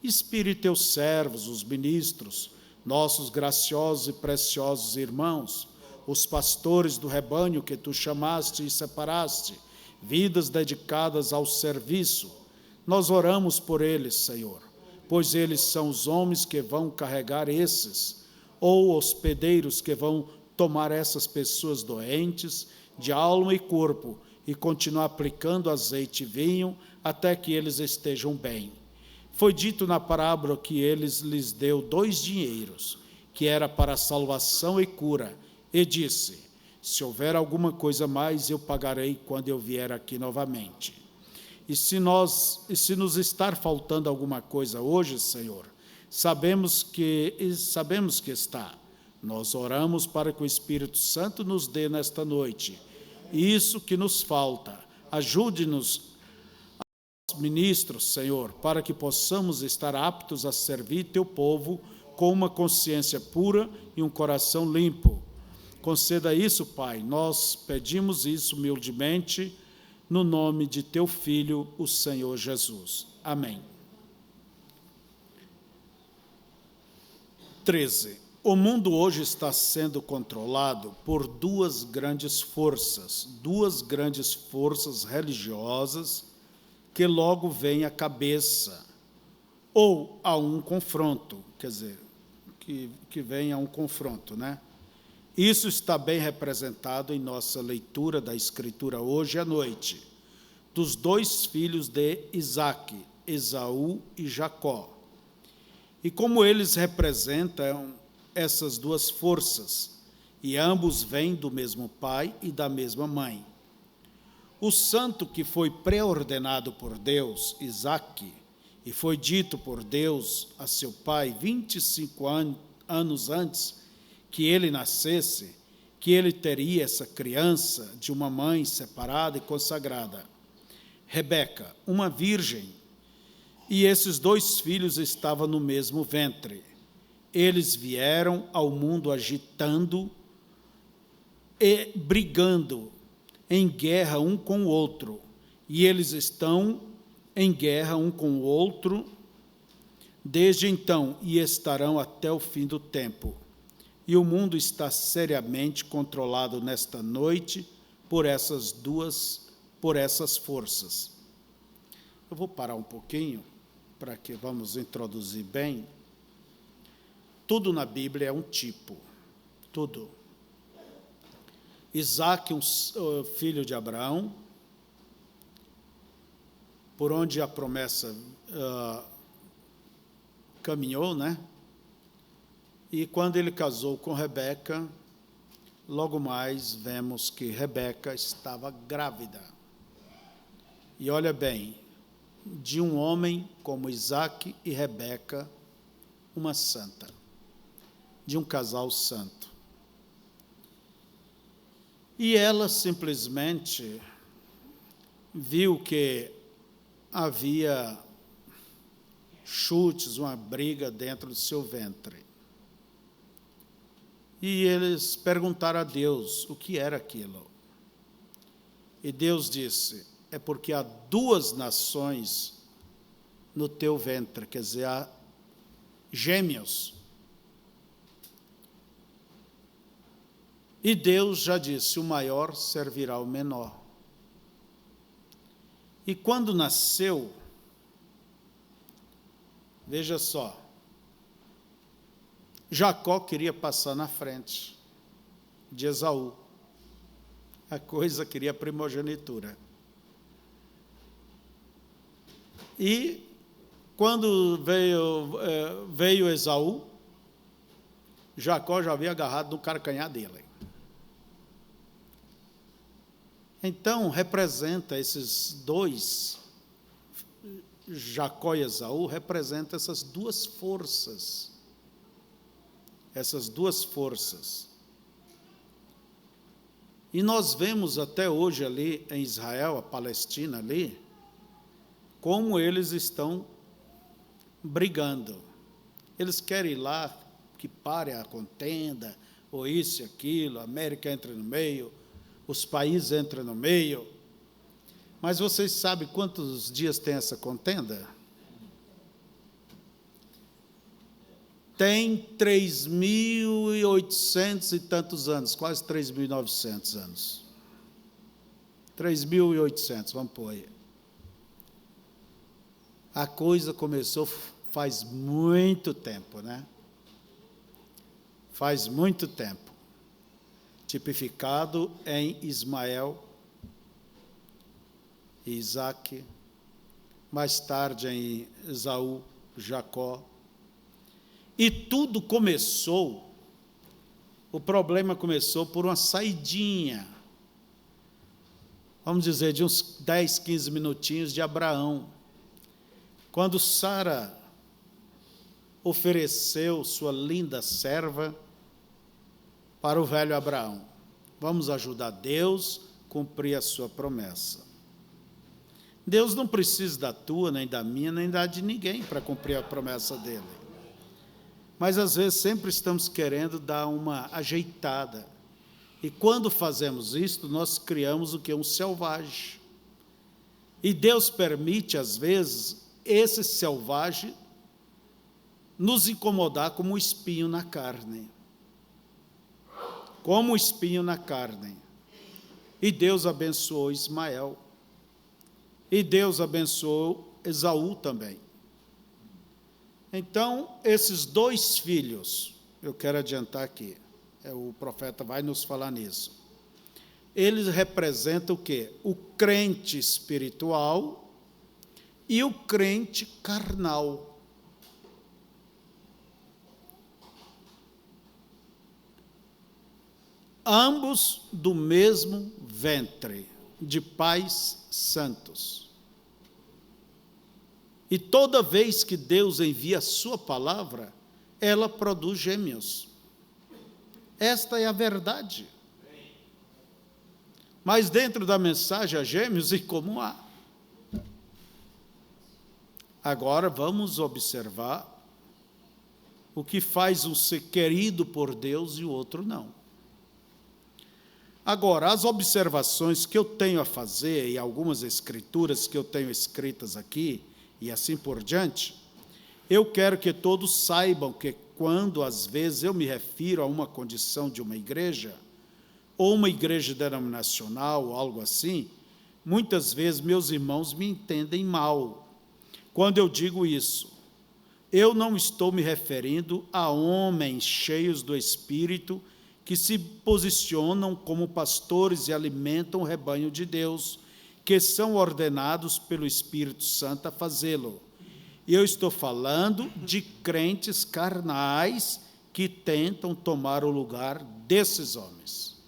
S1: Inspire teus servos, os ministros, nossos graciosos e preciosos irmãos, os pastores do rebanho que tu chamaste e separaste, vidas dedicadas ao serviço. Nós oramos por eles, Senhor, pois eles são os homens que vão carregar esses, ou hospedeiros que vão tomar essas pessoas doentes, de alma e corpo, e continuar aplicando azeite e vinho até que eles estejam bem. Foi dito na parábola que lhes deu 2 dinheiros, que era para salvação e cura, e disse: se houver alguma coisa mais, eu pagarei quando eu vier aqui novamente. E se nos estar faltando alguma coisa hoje, Senhor, sabemos que está. Nós oramos para que o Espírito Santo nos dê nesta noite isso que nos falta. Ajude-nos, ministros, Senhor, para que possamos estar aptos a servir teu povo com uma consciência pura e um coração limpo. Conceda isso, Pai. Nós pedimos isso humildemente, no nome de teu Filho, o Senhor Jesus. Amém. 13. O mundo hoje está sendo controlado por duas grandes forças religiosas, que logo vem à cabeça, ou a um confronto, quer dizer, que vem a um confronto, né? Isso está bem representado em nossa leitura da Escritura hoje à noite, dos 2 filhos de Isaque, Esaú e Jacó. E como eles representam essas duas forças, e ambos vêm do mesmo pai e da mesma mãe. O santo que foi pré-ordenado por Deus, Isaque, e foi dito por Deus a seu pai 25 anos antes que ele nascesse, que ele teria essa criança de uma mãe separada e consagrada. Rebeca, uma virgem, e esses 2 filhos estavam no mesmo ventre. Eles vieram ao mundo agitando e brigando, em guerra um com o outro, e eles estão em guerra um com o outro desde então e estarão até o fim do tempo. E o mundo está seriamente controlado nesta noite por essas forças. Eu vou parar um pouquinho para que vamos introduzir bem. Tudo na Bíblia é um tipo, tudo. Isaque, filho de Abraão, por onde a promessa caminhou, né? E quando ele casou com Rebeca, logo mais vemos que Rebeca estava grávida. E olha bem, de um homem como Isaque e Rebeca, uma santa, de um casal santo. E ela simplesmente viu que havia chutes, uma briga dentro do seu ventre. E eles perguntaram a Deus o que era aquilo. E Deus disse: é porque há 2 nações no teu ventre, quer dizer, há gêmeos. E Deus já disse: o maior servirá ao menor. E quando nasceu, veja só, Jacó queria passar na frente de Esaú. A coisa queria a primogenitura. E quando veio Esaú, Jacó já havia agarrado no calcanhar dele. Então, representa esses 2, Jacó e Esaú, representa essas 2 forças. Essas 2 forças. E nós vemos até hoje ali em Israel, a Palestina ali, como eles estão brigando. Eles querem ir lá que pare a contenda, ou isso e aquilo, a América entra no meio, os países entram no meio. Mas vocês sabem quantos dias tem essa contenda? Tem 3.800 e tantos anos, quase 3.900 anos. 3.800, vamos pôr aí. A coisa começou faz muito tempo, né? Faz muito tempo. Tipificado em Ismael e Isaque, mais tarde em Esaú, Jacó. E tudo começou, o problema começou por uma saidinha, vamos dizer, de uns 10, 15 minutinhos de Abraão, quando Sara ofereceu sua linda serva para o velho Abraão. Vamos ajudar Deus a cumprir a sua promessa. Deus não precisa da tua, nem da minha, nem da de ninguém para cumprir a promessa dele. Mas, às vezes, sempre estamos querendo dar uma ajeitada. E, quando fazemos isto, nós criamos o que é um selvagem. E Deus permite, às vezes, esse selvagem nos incomodar como um espinho na carne. Como um espinho na carne. E Deus abençoou Ismael. E Deus abençoou Esaú também. Então, esses 2 filhos, eu quero adiantar aqui, o profeta vai nos falar nisso, eles representam o quê? O crente espiritual e o crente carnal. Ambos do mesmo ventre, de pais santos. E toda vez que Deus envia a sua palavra, ela produz gêmeos. Esta é a verdade. Mas dentro da mensagem há gêmeos e como há. Agora vamos observar o que faz um ser querido por Deus e o outro não. Agora, as observações que eu tenho a fazer, e algumas escrituras que eu tenho escritas aqui, e assim por diante, eu quero que todos saibam que quando, às vezes, eu me refiro a uma condição de uma igreja, ou uma igreja denominacional, ou algo assim, muitas vezes meus irmãos me entendem mal. Quando eu digo isso, eu não estou me referindo a homens cheios do Espírito que se posicionam como pastores e alimentam o rebanho de Deus, que são ordenados pelo Espírito Santo a fazê-lo. E eu estou falando de crentes carnais que tentam tomar o lugar desses homens.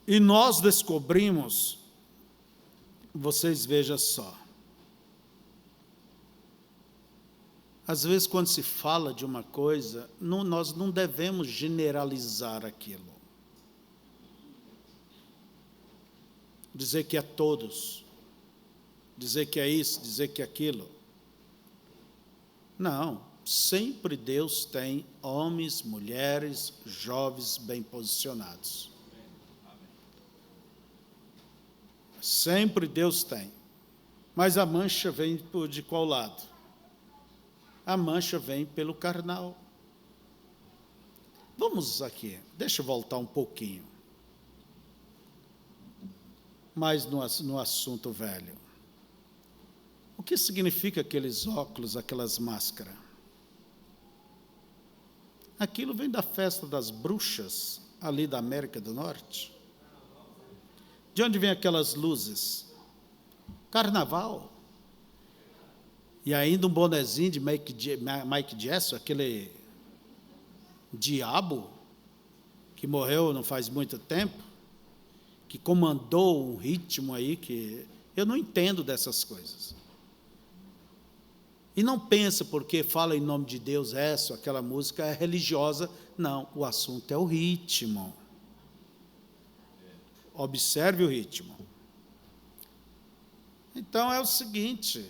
S1: E nós descobrimos, vocês vejam só, às vezes quando se fala de uma coisa, nós não devemos generalizar aquilo. Dizer que é todos. dizer que é isso, dizer que é aquilo. Não, sempre Deus tem homens, mulheres, jovens bem posicionados. Sempre Deus tem. Mas a mancha vem de qual lado? A mancha vem pelo carnal. Vamos aqui, deixa eu voltar um pouquinho. Mais no assunto velho. O que significa aqueles óculos, aquelas máscaras? Aquilo vem da festa das bruxas, ali da América do Norte. De onde vem aquelas luzes? Carnaval. E ainda um bonezinho de Mike Jackson, aquele diabo que morreu não faz muito tempo, que comandou um ritmo aí que eu não entendo dessas coisas. E não pensa porque fala em nome de Deus essa, aquela música é religiosa. Não, o assunto é o ritmo. Observe o ritmo. Então é o seguinte,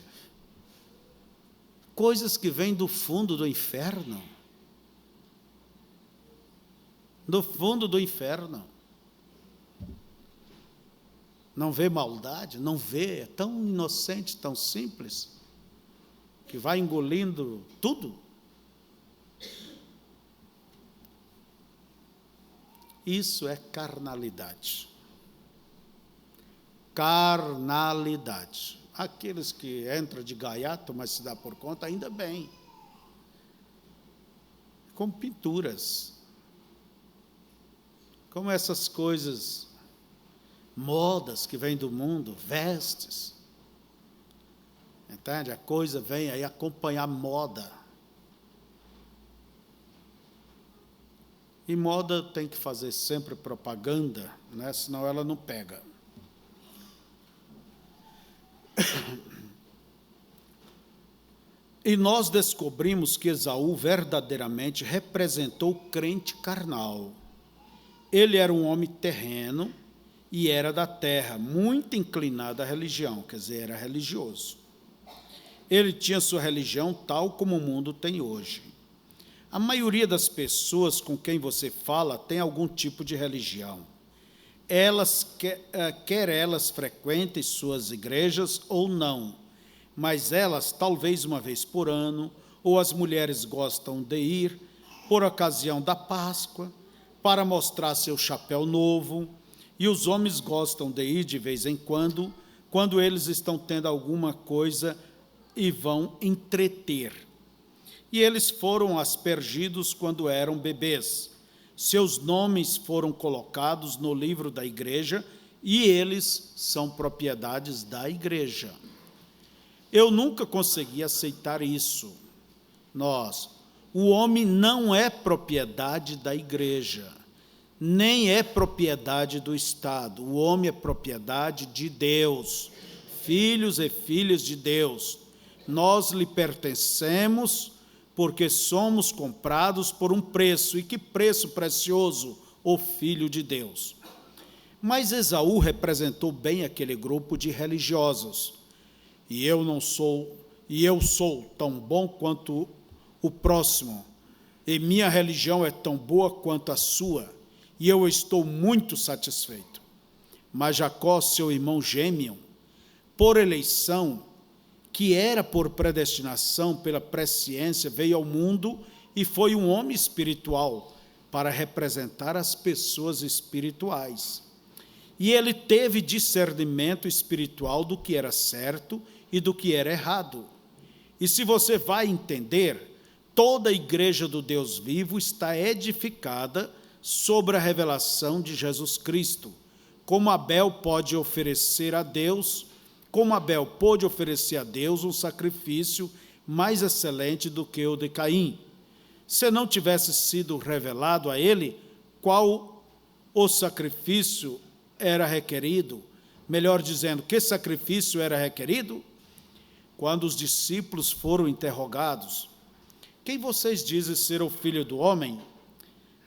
S1: coisas que vêm do fundo do inferno. Do fundo do inferno. Não vê maldade, não vê, é tão inocente, tão simples, que vai engolindo tudo. Isso é carnalidade. Carnalidade. Aqueles que entram de gaiato, mas se dá por conta, ainda bem. Como pinturas. Como essas coisas, modas que vêm do mundo, vestes. Entende? A coisa vem aí acompanhar moda. E moda tem que fazer sempre propaganda, né? Senão ela não pega. E nós descobrimos que Esaú verdadeiramente representou o crente carnal. Ele era um homem terreno e era da terra, muito inclinado à religião, quer dizer, era religioso. Ele tinha sua religião tal como o mundo tem hoje. A maioria das pessoas com quem você fala tem algum tipo de religião. Quer elas frequentem suas igrejas ou não, mas elas, talvez uma vez por ano, ou as mulheres gostam de ir por ocasião da Páscoa, para mostrar seu chapéu novo, e os homens gostam de ir de vez em quando eles estão tendo alguma coisa e vão entreter. E eles foram aspergidos quando eram bebês. Seus nomes foram colocados no livro da igreja e eles são propriedades da igreja. Eu nunca consegui aceitar isso. O homem não é propriedade da igreja, nem é propriedade do Estado. O homem é propriedade de Deus, filhos e filhas de Deus. Nós lhe pertencemos porque somos comprados por um preço. E que preço precioso, o Filho de Deus. Mas Esaú representou bem aquele grupo de religiosos. E eu sou tão bom quanto o próximo, e minha religião é tão boa quanto a sua, e eu estou muito satisfeito. Mas Jacó, seu irmão gêmeo, por eleição, que era por predestinação, pela presciência, veio ao mundo e foi um homem espiritual para representar as pessoas espirituais. E ele teve discernimento espiritual do que era certo e do que era errado. E se você vai entender, toda a igreja do Deus vivo está edificada sobre a revelação de Jesus Cristo. Como Abel pôde oferecer a Deus um sacrifício mais excelente do que o de Caim. Se não tivesse sido revelado a ele qual o sacrifício era requerido, melhor dizendo, que sacrifício era requerido? Quando os discípulos foram interrogados, quem vocês dizem ser o Filho do Homem?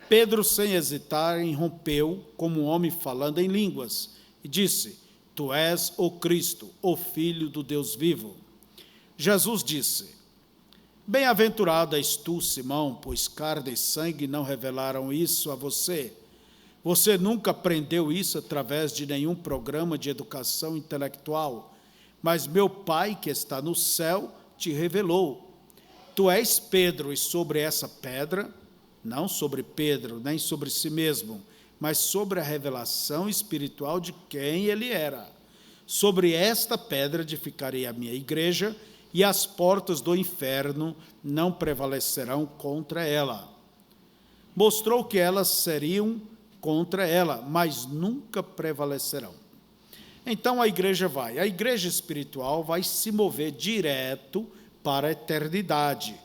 S1: Pedro, sem hesitar, irrompeu como um homem falando em línguas, e disse, tu és o Cristo, o Filho do Deus vivo. Jesus disse: bem-aventurado és tu, Simão, pois carne e sangue não revelaram isso a você. Você nunca aprendeu isso através de nenhum programa de educação intelectual, mas meu Pai, que está no céu, te revelou. Tu és Pedro, e sobre essa pedra, não sobre Pedro, nem sobre si mesmo, mas sobre a revelação espiritual de quem ele era. Sobre esta pedra edificarei a minha igreja, e as portas do inferno não prevalecerão contra ela. Mostrou que elas seriam contra ela, mas nunca prevalecerão. Então a igreja espiritual vai se mover direto para a eternidade,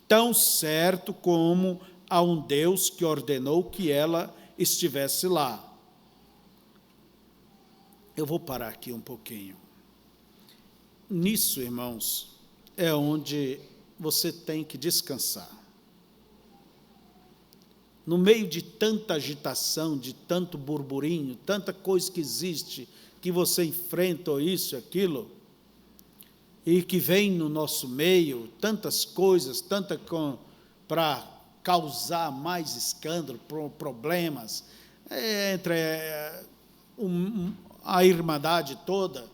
S1: tão certo como há um Deus que ordenou que ela estivesse lá. Eu vou parar aqui um pouquinho. Nisso, irmãos, é onde você tem que descansar. No meio de tanta agitação, de tanto burburinho, tanta coisa que existe, que você enfrenta ou isso e aquilo, e que vem no nosso meio, tantas coisas, para causar mais escândalo, problemas, entre a irmandade toda,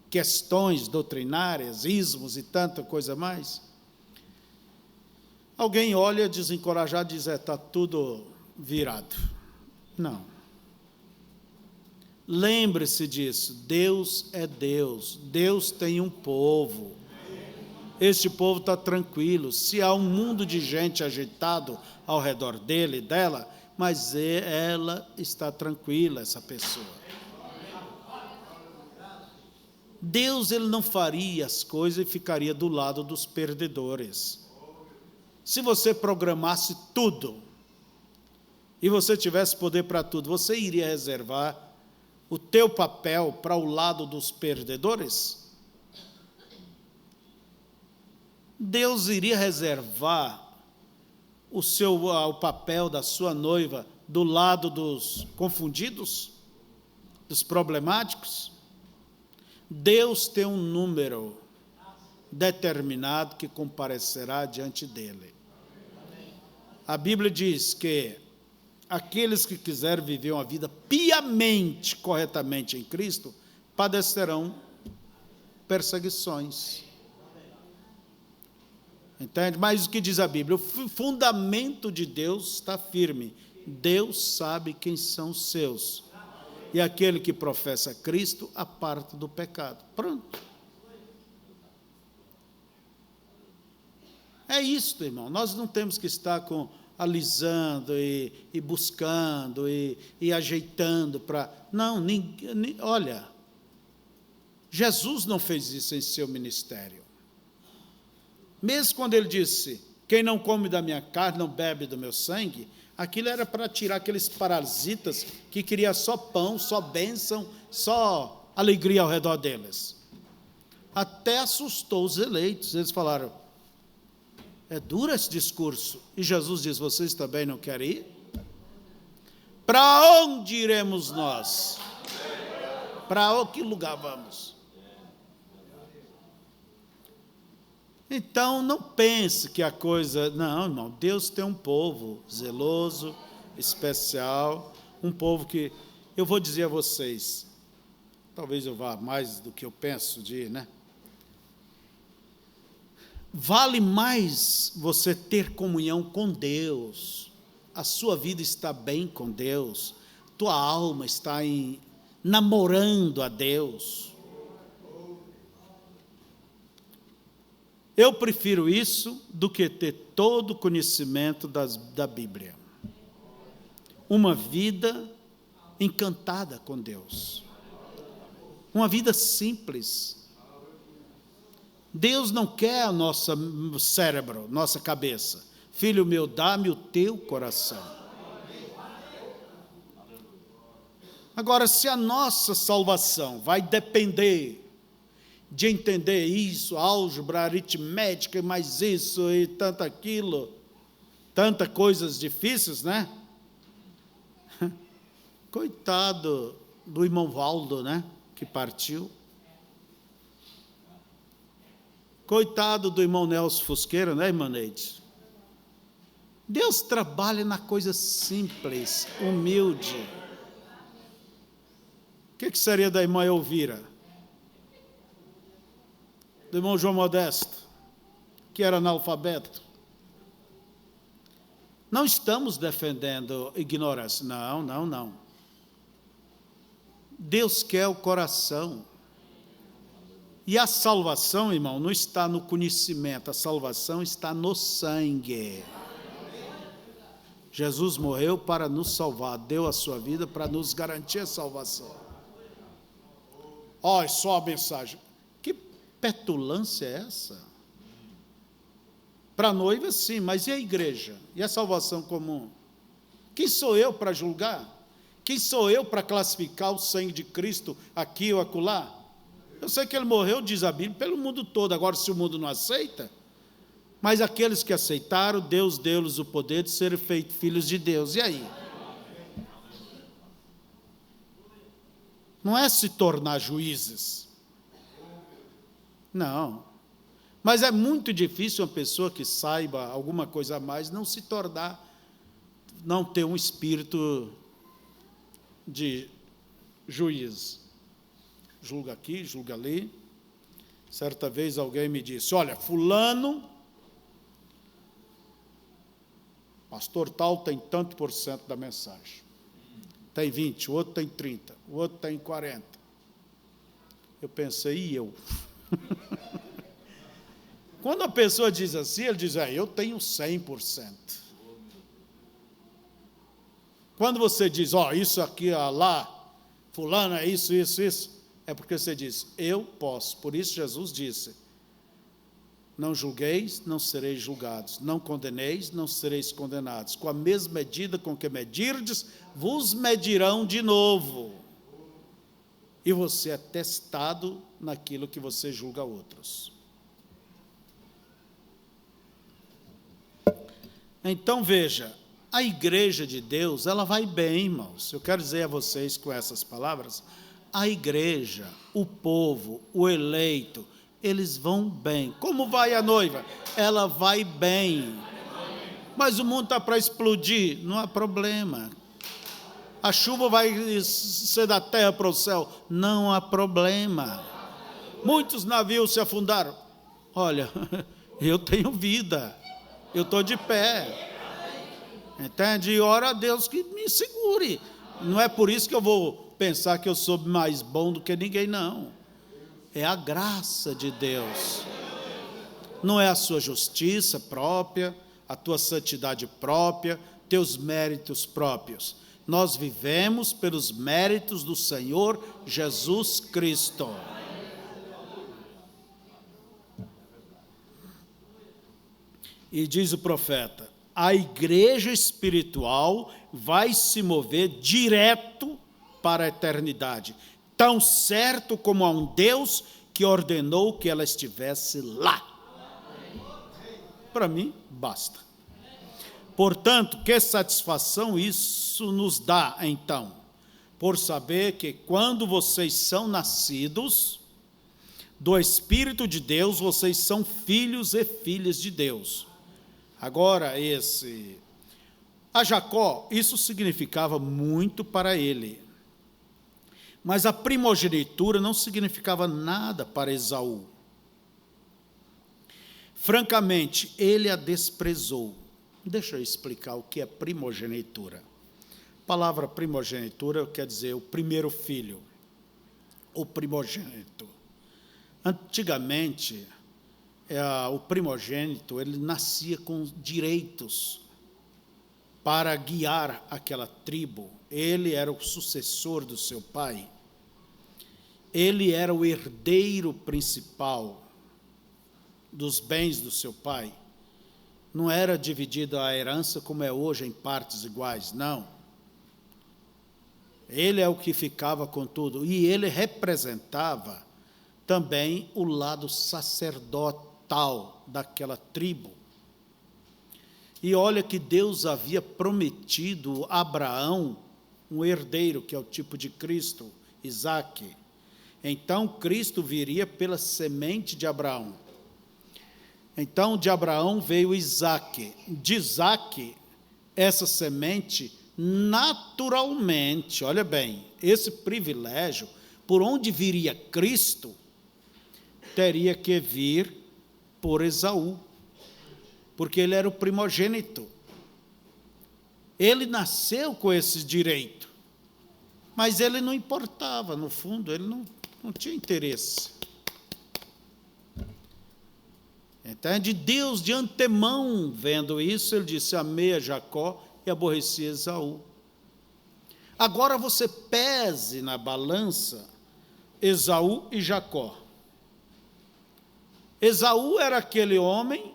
S1: questões doutrinárias, ismos e tanta coisa mais. Alguém olha desencorajado e diz: está tudo virado. Não. Lembre-se disso, Deus é Deus, Deus tem um povo. Este povo está tranquilo. Se há um mundo de gente agitado ao redor dele, dela, mas ela está tranquila, essa pessoa. Deus, ele não faria as coisas e ficaria do lado dos perdedores. Se você programasse tudo, e você tivesse poder para tudo, você iria reservar o teu papel para o lado dos perdedores? Deus iria reservar o papel da sua noiva do lado dos confundidos, dos problemáticos? Deus tem um número determinado que comparecerá diante dele. A Bíblia diz que aqueles que quiserem viver uma vida piamente, corretamente em Cristo, padecerão perseguições. Entende? Mas o que diz a Bíblia? O fundamento de Deus está firme. Deus sabe quem são os seus. E aquele que professa Cristo aparta do pecado. Pronto. É isso, irmão. Nós não temos que estar alisando e buscando e ajeitando para... Não, olha, Jesus não fez isso em seu ministério. Mesmo quando ele disse: quem não come da minha carne, não bebe do meu sangue, aquilo era para tirar aqueles parasitas que queriam só pão, só bênção, só alegria ao redor deles. Até assustou os eleitos. Eles falaram: é duro esse discurso. E Jesus diz: vocês também não querem ir? Para onde iremos nós? Para que lugar vamos? Então, não pense que a coisa... Não, irmão, Deus tem um povo zeloso, especial, um povo que... Eu vou dizer a vocês, talvez eu vá mais do que eu penso de ir, né? Vale mais você ter comunhão com Deus, a sua vida está bem com Deus, tua alma está namorando a Deus. Eu prefiro isso do que ter todo o conhecimento da Bíblia. Uma vida encantada com Deus. Uma vida simples. Deus não quer o nosso cérebro, nossa cabeça. Filho meu, dá-me o teu coração. Agora, se a nossa salvação vai depender de entender isso, álgebra, aritmética, mais isso e tanto aquilo, tantas coisas difíceis, né? Coitado do irmão Valdo, né? que partiu. Coitado do irmão Nelson Fusqueira, né, irmã Neide? Deus trabalha na coisa simples, humilde. O que seria da irmã Elvira? Do irmão João Modesto, que era analfabeto? Não estamos defendendo ignorância. Não, não, não. Deus quer o coração. E a salvação, irmão, não está no conhecimento, a salvação está no sangue. Jesus morreu para nos salvar, deu a sua vida para nos garantir a salvação. Olha só a mensagem. Que petulância é essa? Para a noiva, sim, mas e a igreja? E a salvação comum? Quem sou eu para julgar? Quem sou eu para classificar o sangue de Cristo aqui ou acolá? Eu sei que ele morreu, diz a Bíblia, pelo mundo todo. Agora, se o mundo não aceita, mas aqueles que aceitaram, Deus deu-lhes o poder de serem feitos filhos de Deus. E aí? Não é se tornar juízes. Não. Mas é muito difícil uma pessoa que saiba alguma coisa a mais não se tornar, não ter um espírito de juiz. Julga aqui, julga ali. Certa vez alguém me disse, olha, fulano, pastor tal tem tanto por cento da mensagem. Tem 20, o outro tem 30, o outro tem 40. Eu pensei, e eu? Quando a pessoa diz assim, ele diz, eu tenho 100%. Quando você diz, isso aqui, lá, fulano é isso, é porque você diz, eu posso. Por isso Jesus disse, não julgueis, não sereis julgados. Não condeneis, não sereis condenados. Com a mesma medida com que medirdes, vos medirão de novo. E você é testado naquilo que você julga outros. Então, veja, a igreja de Deus, ela vai bem, irmãos. Eu quero dizer a vocês com essas palavras, a igreja, o povo, o eleito, eles vão bem. Como vai a noiva? Ela vai bem. Mas o mundo está para explodir, não há problema. A chuva vai ser da terra para o céu, não há problema. Muitos navios se afundaram. Olha, eu tenho vida, eu estou de pé. Entende? E ora a Deus que me segure. Não é por isso que eu vou pensar que eu sou mais bom do que ninguém, não. É a graça de Deus. Não é a sua justiça própria, a tua santidade própria, teus méritos próprios. Nós vivemos pelos méritos do Senhor Jesus Cristo. E diz o profeta, a igreja espiritual vai se mover direto para a eternidade, tão certo como há um Deus que ordenou que ela estivesse lá. Para mim, basta. Portanto, que satisfação isso nos dá, então, por saber que quando vocês são nascidos do Espírito de Deus, vocês são filhos e filhas de Deus. Agora, a Jacó, isso significava muito para ele. Mas a primogenitura não significava nada para Esaú. Francamente, ele a desprezou. Deixa eu explicar o que é primogenitura. A palavra primogenitura quer dizer o primeiro filho, o primogênito. Antigamente, o primogênito, ele nascia com direitos para guiar aquela tribo. Ele era o sucessor do seu pai. Ele era o herdeiro principal dos bens do seu pai. Não era dividida a herança como é hoje em partes iguais, não. Ele é o que ficava com tudo. E ele representava também o lado sacerdotal daquela tribo. E olha que Deus havia prometido a Abraão um herdeiro, que é o tipo de Cristo, Isaque. Então, Cristo viria pela semente de Abraão. Então, de Abraão veio Isaque. De Isaque, essa semente, naturalmente, olha bem, esse privilégio, por onde viria Cristo, teria que vir por Esaú, porque ele era o primogênito. Ele nasceu com esse direito, mas ele não importava, no fundo, ele não tinha interesse. Entende? Deus, de antemão, vendo isso, ele disse: amei a Jacó e aborreci Esaú. Agora você pese na balança Esaú e Jacó. Esaú era aquele homem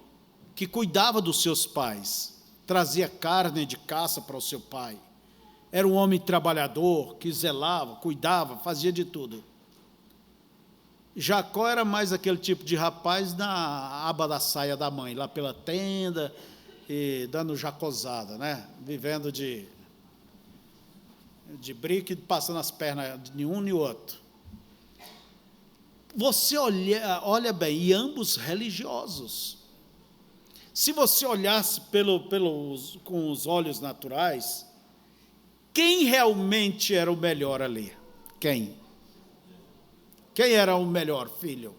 S1: que cuidava dos seus pais, trazia carne de caça para o seu pai. Era um homem trabalhador, que zelava, cuidava, fazia de tudo. Jacó era mais aquele tipo de rapaz na aba da saia da mãe, lá pela tenda, e dando jacozada, né? Vivendo de brique, passando as pernas de um e outro. Você olha bem, e ambos religiosos. Se você olhasse com os olhos naturais, quem realmente era o melhor ali? Quem? Quem era o melhor filho?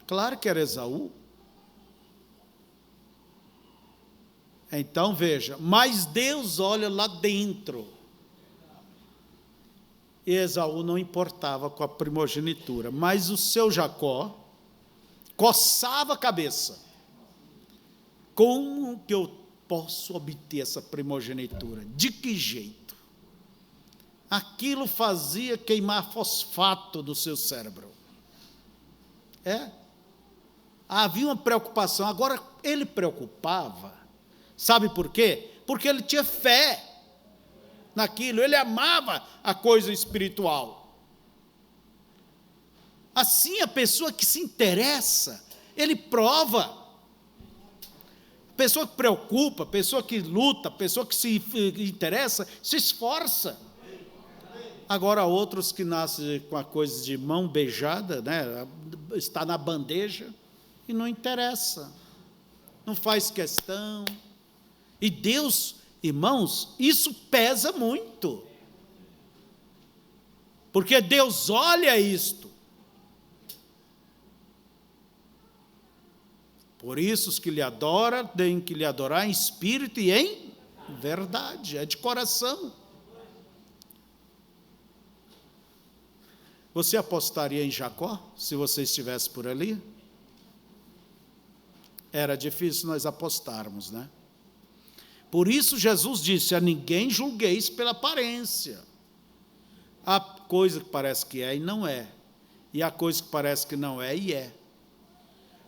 S1: Claro que era Esaú. Então veja, mas Deus olha lá dentro. E Esaú não importava com a primogenitura, mas o seu Jacó coçava a cabeça. Como que eu posso obter essa primogenitura? De que jeito? Aquilo fazia queimar fosfato do seu cérebro. Havia uma preocupação. Agora, ele preocupava. Sabe por quê? Porque ele tinha fé naquilo, ele amava a coisa espiritual. Assim, a pessoa que se interessa, ele prova. A pessoa que preocupa, a pessoa que luta, a pessoa que se interessa, se esforça. Agora, outros que nascem com a coisa de mão beijada, né? Está na bandeja e não interessa, não faz questão. E Deus, irmãos, isso pesa muito, porque Deus olha isto. Por isso, os que lhe adoram, têm que lhe adorar em espírito e em verdade, é de coração. Você apostaria em Jacó, se você estivesse por ali? Era difícil nós apostarmos, né? Por isso Jesus disse: a ninguém julgueis pela aparência. Há coisa que parece que é e não é, e há coisa que parece que não é e é.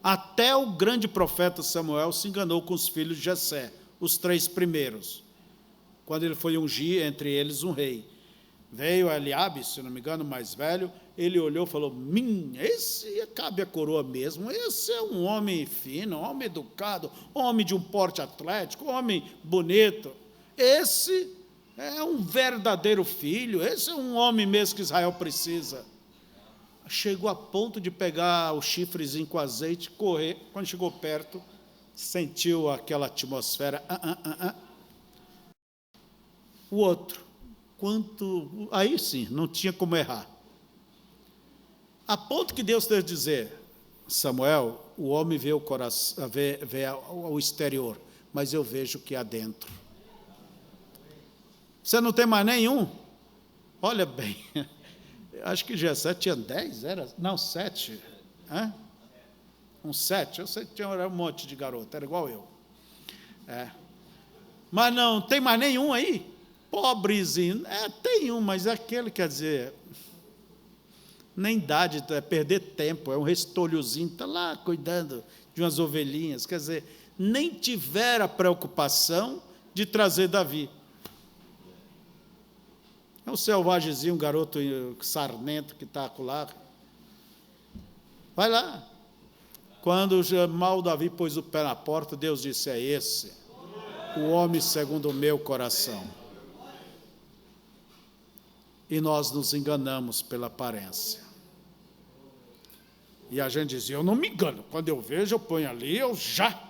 S1: Até o grande profeta Samuel se enganou com os filhos de Jessé, os 3 primeiros, quando ele foi ungir entre eles um rei. Veio Eliabe, se não me engano, o mais velho, ele olhou e falou: esse cabe a coroa mesmo, esse é um homem fino, um homem educado, homem de um porte atlético, um homem bonito, esse é um verdadeiro filho, esse é um homem mesmo que Israel precisa. Chegou a ponto de pegar o chifrezinho com azeite, correr, quando chegou perto, sentiu aquela atmosfera, O outro, aí sim, não tinha como errar. A ponto que Deus teve que dizer: Samuel, o homem vê o coração, vê o exterior, mas eu vejo o que há dentro. Você não tem mais nenhum? Olha bem, acho que Jessé tinha 10, não, 7. Uns 7, eu sei que tinha um monte de garoto, era igual eu. Mas não tem mais nenhum aí? Pobrezinho, tem um, mas aquele, quer dizer, nem dá de perder tempo, é um restolhozinho, está lá cuidando de umas ovelhinhas, quer dizer, nem tiver a preocupação de trazer Davi. É um selvagemzinho, um garoto sarnento que está lá. Vai lá. Quando mal Davi pôs o pé na porta, Deus disse: é esse, o homem segundo o meu coração. e nós nos enganamos pela aparência. E a gente diz, eu não me engano, quando eu vejo, eu ponho ali, eu já...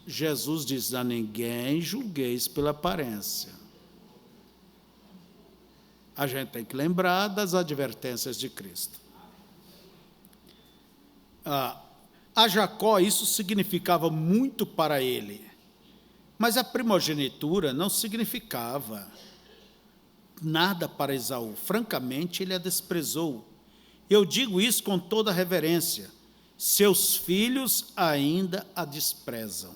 S1: Jesus diz, a ninguém julgueis pela aparência. A gente tem que lembrar das advertências de Cristo. A Jacó isso significava muito para ele, mas a primogenitura não significava nada para Esaú. Francamente, ele a desprezou. Eu digo isso com toda reverência. Seus filhos ainda a desprezam.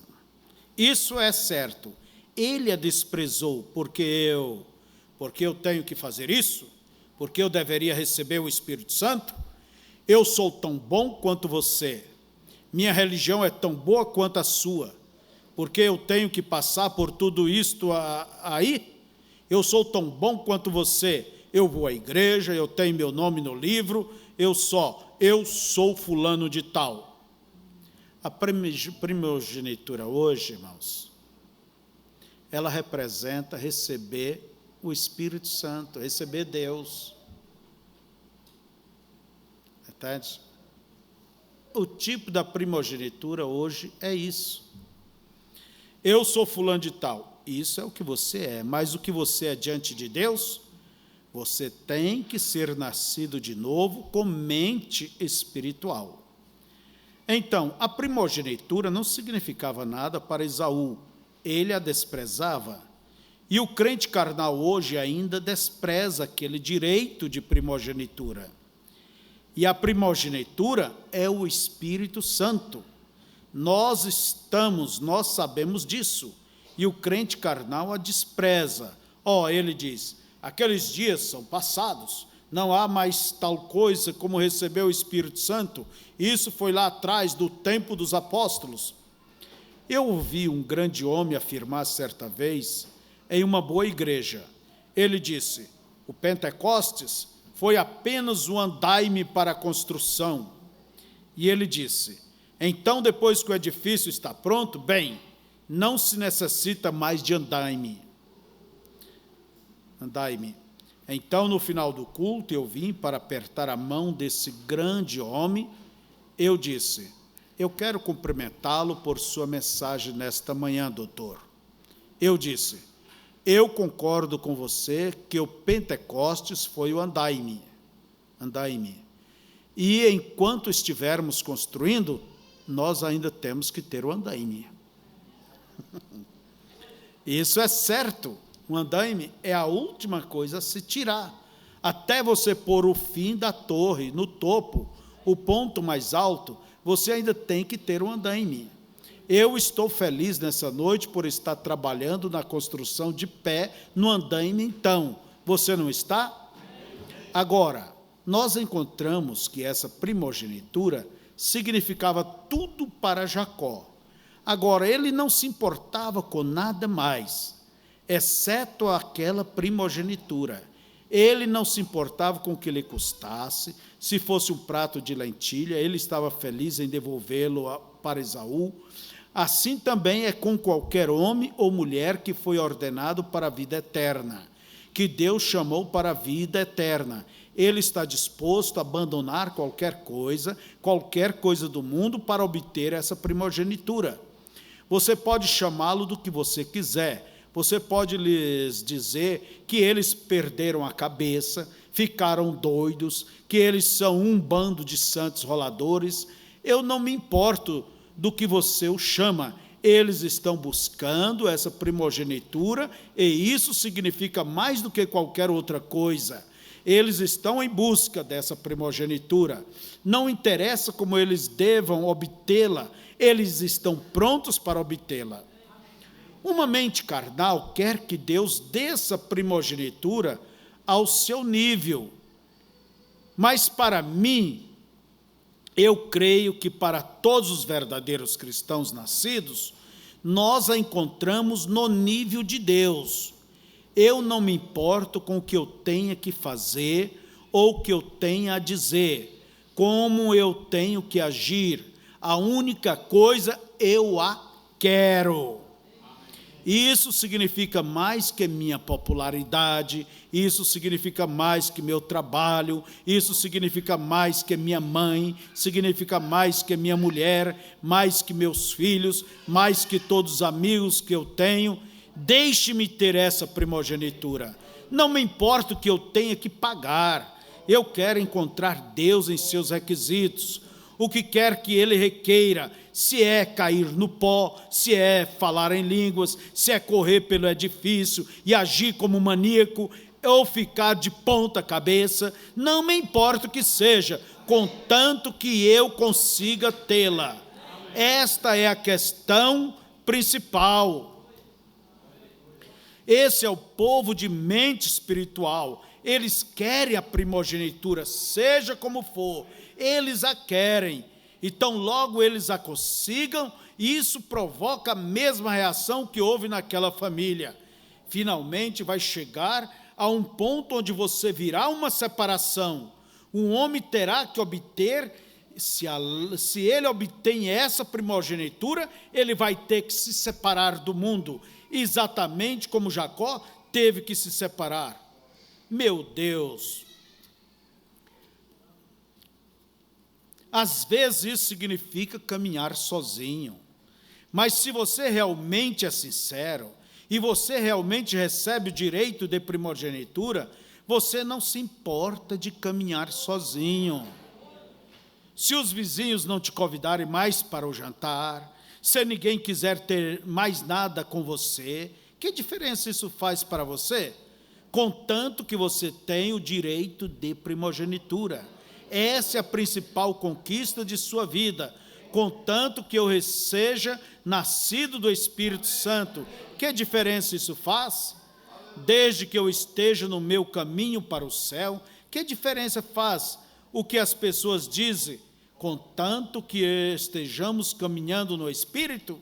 S1: Isso é certo. Ele a desprezou porque eu tenho que fazer isso, porque eu deveria receber o Espírito Santo. Eu sou tão bom quanto você. Minha religião é tão boa quanto a sua. Porque eu tenho que passar por tudo isto aí. Eu sou tão bom quanto você. Eu vou à igreja, eu tenho meu nome no livro, eu sou fulano de tal. A primogenitura hoje, irmãos, ela representa receber o Espírito Santo, receber Deus. Entende? O tipo da primogenitura hoje é isso. Eu sou fulano de tal. Isso é o que você é, mas o que você é diante de Deus, você tem que ser nascido de novo com mente espiritual. Então, a primogenitura não significava nada para Esaú, ele a desprezava. E o crente carnal hoje ainda despreza aquele direito de primogenitura. E a primogenitura é o Espírito Santo. Nós sabemos disso. E o crente carnal a despreza. Ele diz, aqueles dias são passados, não há mais tal coisa como receber o Espírito Santo. Isso foi lá atrás, do tempo dos apóstolos. Eu ouvi um grande homem afirmar certa vez, em uma boa igreja. Ele disse, o Pentecostes foi apenas um andaime para a construção. E ele disse, então depois que o edifício está pronto, bem, não se necessita mais de andaime. Então, no final do culto, eu vim para apertar a mão desse grande homem. Eu disse, eu quero cumprimentá-lo por sua mensagem nesta manhã, doutor. Eu disse, eu concordo com você que o Pentecostes foi o andaime. E enquanto estivermos construindo, nós ainda temos que ter o andaime. Isso é certo. O andaime é a última coisa a se tirar. Até você pôr o fim da torre no topo, o ponto mais alto, você ainda tem que ter um andaime. Eu estou feliz nessa noite por estar trabalhando na construção de pé no andaime, então. Você não está? Agora, nós encontramos que essa primogenitura significava tudo para Jacó. Agora, ele não se importava com nada mais, exceto aquela primogenitura. Ele não se importava com o que lhe custasse. Se fosse um prato de lentilha, ele estava feliz em devolvê-lo para Esaú. Assim também é com qualquer homem ou mulher que foi ordenado para a vida eterna, que Deus chamou para a vida eterna. Ele está disposto a abandonar qualquer coisa do mundo para obter essa primogenitura. Você pode chamá-lo do que você quiser. Você pode lhes dizer que eles perderam a cabeça, ficaram doidos, que eles são um bando de santos roladores. Eu não me importo do que você o chama. Eles estão buscando essa primogenitura, e isso significa mais do que qualquer outra coisa. Eles estão em busca dessa primogenitura. Não interessa como eles devam obtê-la, eles estão prontos para obtê-la. Uma mente carnal quer que Deus dê essa primogenitura ao seu nível. Mas para mim, eu creio que para todos os verdadeiros cristãos nascidos, nós a encontramos no nível de Deus. Eu não me importo com o que eu tenha que fazer ou o que eu tenha a dizer, como eu tenho que agir. A única coisa, eu a quero. Isso significa mais que minha popularidade, isso significa mais que meu trabalho, isso significa mais que minha mãe, significa mais que minha mulher, mais que meus filhos, mais que todos os amigos que eu tenho. Deixe-me ter essa primogenitura. Não me importa o que eu tenha que pagar, eu quero encontrar Deus em seus requisitos. O que quer que ele requeira, se é cair no pó, se é falar em línguas, se é correr pelo edifício e agir como maníaco, ou ficar de ponta cabeça, não me importa o que seja, contanto que eu consiga tê-la. Esta é a questão principal. Esse é o povo de mente espiritual. Eles querem a primogenitura, seja como for, eles a querem. Então, logo eles a consigam, e isso provoca a mesma reação que houve naquela família. Finalmente vai chegar a um ponto onde você virá uma separação. Um homem terá que obter, se ele obtém essa primogenitura, ele vai ter que se separar do mundo, exatamente como Jacó teve que se separar. Meu Deus! Às vezes isso significa caminhar sozinho, mas se você realmente é sincero, e você realmente recebe o direito de primogenitura, você não se importa de caminhar sozinho. Se os vizinhos não te convidarem mais para o jantar, se ninguém quiser ter mais nada com você, que diferença isso faz para você? Contanto que você tem o direito de primogenitura. Essa é a principal conquista de sua vida, contanto que eu seja nascido do Espírito Santo. Que diferença isso faz? Desde que eu esteja no meu caminho para o céu, que diferença faz o que as pessoas dizem, contanto que estejamos caminhando no Espírito?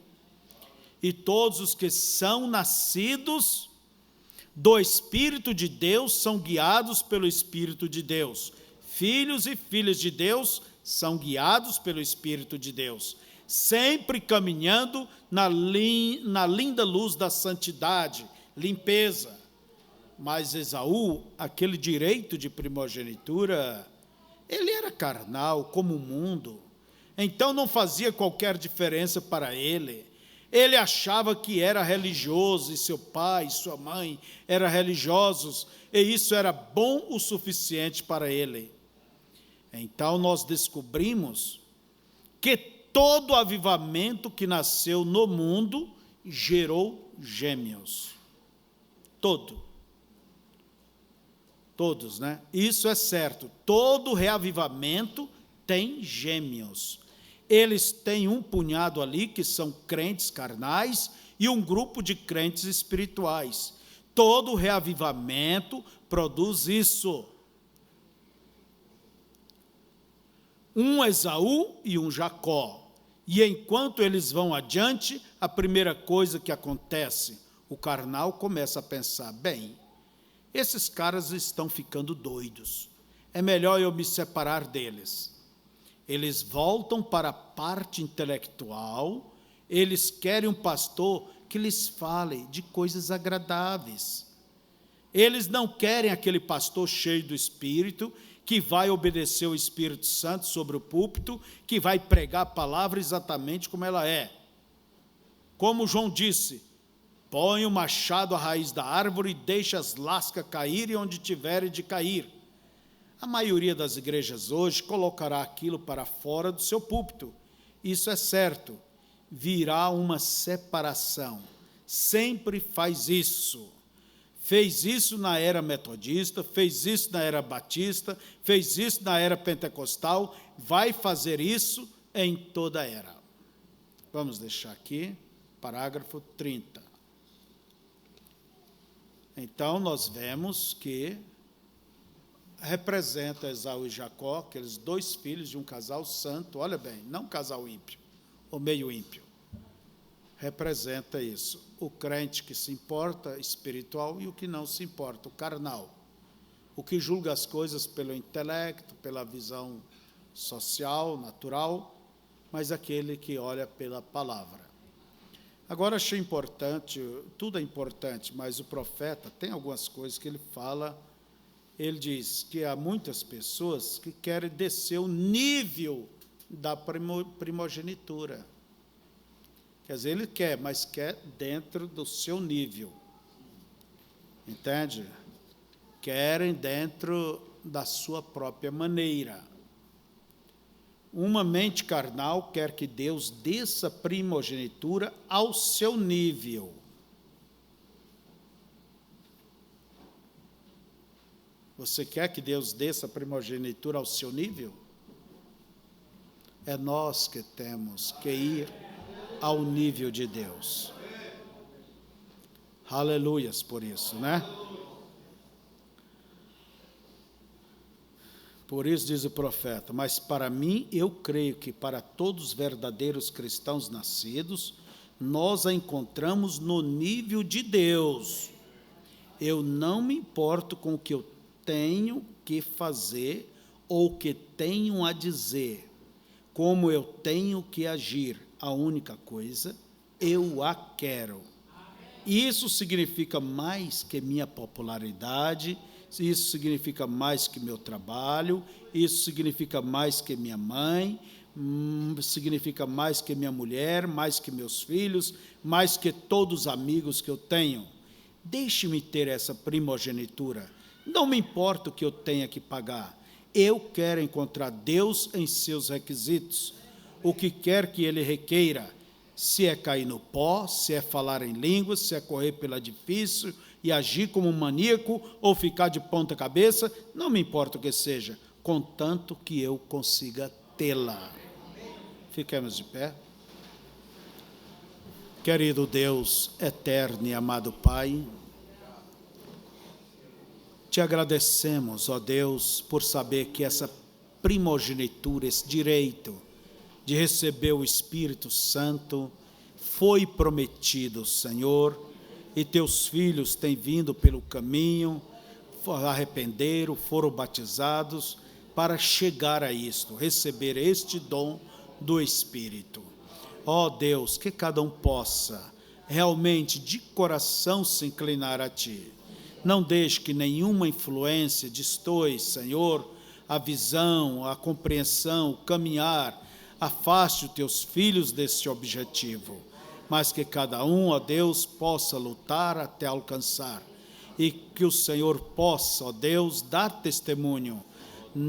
S1: E todos os que são nascidos do Espírito de Deus são guiados pelo Espírito de Deus. Filhos e filhas de Deus são guiados pelo Espírito de Deus, sempre caminhando na linda luz da santidade, limpeza. Mas Esaú, aquele direito de primogenitura, ele era carnal, como o mundo, então não fazia qualquer diferença para ele. Ele achava que era religioso, e seu pai e sua mãe eram religiosos, e isso era bom o suficiente para ele. Então nós descobrimos que todo avivamento que nasceu no mundo gerou gêmeos. Todos, né? Isso é certo. Todo reavivamento tem gêmeos. Eles têm um punhado ali que são crentes carnais e um grupo de crentes espirituais. Todo reavivamento produz isso. Um Esaú e um Jacó. E enquanto eles vão adiante, a primeira coisa que acontece, o carnal começa a pensar, bem, esses caras estão ficando doidos, é melhor eu me separar deles. Eles voltam para a parte intelectual, eles querem um pastor que lhes fale de coisas agradáveis. Eles não querem aquele pastor cheio do Espírito, que vai obedecer o Espírito Santo sobre o púlpito, que vai pregar a palavra exatamente como ela é. Como João disse, põe o machado à raiz da árvore e deixa as lascas caírem onde tiverem de cair. A maioria das igrejas hoje colocará aquilo para fora do seu púlpito. Isso é certo. Virá uma separação. Sempre faz isso. Fez isso na era metodista, fez isso na era batista, fez isso na era pentecostal, vai fazer isso em toda a era. Vamos deixar aqui, parágrafo 30. Então, nós vemos que representa Esaú e Jacó, aqueles dois filhos de um casal santo, olha bem, não um casal ímpio, ou meio ímpio. Representa isso, o crente que se importa, espiritual, e o que não se importa, o carnal. O que julga as coisas pelo intelecto, pela visão social, natural, mas aquele que olha pela palavra. Agora, achei importante, tudo é importante, mas o profeta tem algumas coisas que ele fala. Ele diz que há muitas pessoas que querem descer o nível da primogenitura. Quer dizer, ele quer, mas quer dentro do seu nível. Entende? Querem dentro da sua própria maneira. Uma mente carnal quer que Deus desça a primogenitura ao seu nível. Você quer que Deus desça a primogenitura ao seu nível? É nós que temos que ir ao nível de Deus. Aleluias por isso, né? Por isso diz o profeta, mas para mim, eu creio que para todos os verdadeiros cristãos nascidos, nós a encontramos no nível de Deus. Eu não me importo com o que eu tenho que fazer ou que tenho a dizer, como eu tenho que agir. A única coisa, eu a quero. Isso significa mais que minha popularidade, isso significa mais que meu trabalho, isso significa mais que minha mãe, significa mais que minha mulher, mais que meus filhos, mais que todos os amigos que eu tenho. Deixe-me ter essa primogenitura. Não me importa o que eu tenha que pagar. Eu quero encontrar Deus em seus requisitos. O que quer que Ele requeira, se é cair no pó, se é falar em línguas, se é correr pelo edifício e agir como um maníaco ou ficar de ponta cabeça, não me importa o que seja, contanto que eu consiga tê-la. Fiquemos de pé. Querido Deus, eterno e amado Pai, te agradecemos, ó Deus, por saber que essa primogenitura, esse direito de receber o Espírito Santo, foi prometido, Senhor, e teus filhos têm vindo pelo caminho, arrependeram, foram batizados, para chegar a isto, receber este dom do Espírito. Ó Deus, que cada um possa realmente de coração se inclinar a Ti. Não deixe que nenhuma influência destoe, Senhor, a visão, a compreensão, o caminhar, afaste os teus filhos deste objetivo, mas que cada um, ó Deus, possa lutar até alcançar, e que o Senhor possa, ó Deus, dar testemunho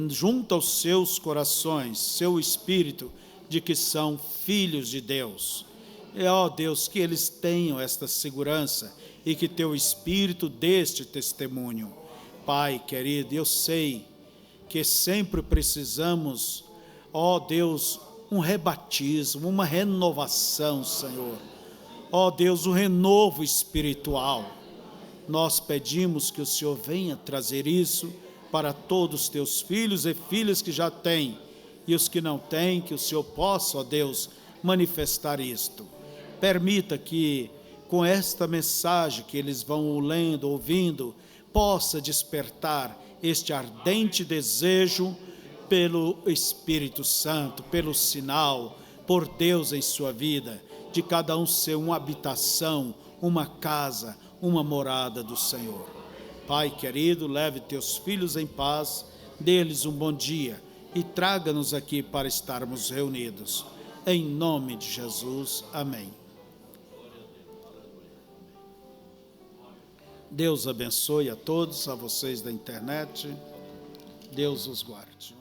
S1: junto aos seus corações, seu espírito, de que são filhos de Deus. E, ó Deus, que eles tenham esta segurança e que teu Espírito dê este testemunho. Pai querido, eu sei que sempre precisamos, ó Deus, um rebatismo, uma renovação, Senhor. Ó Deus, um renovo espiritual. Nós pedimos que o Senhor venha trazer isso para todos os teus filhos e filhas que já têm, e os que não têm, que o Senhor possa, ó Deus, manifestar isto. Permita que, com esta mensagem que eles vão lendo, ouvindo, possa despertar este ardente desejo pelo Espírito Santo, pelo sinal, por Deus em sua vida, de cada um ser uma habitação, uma casa, uma morada do Senhor. Pai querido, leve teus filhos em paz, dê-lhes um bom dia e traga-nos aqui para estarmos reunidos. Em nome de Jesus, amém. Deus abençoe a todos, a vocês da internet. Deus os guarde.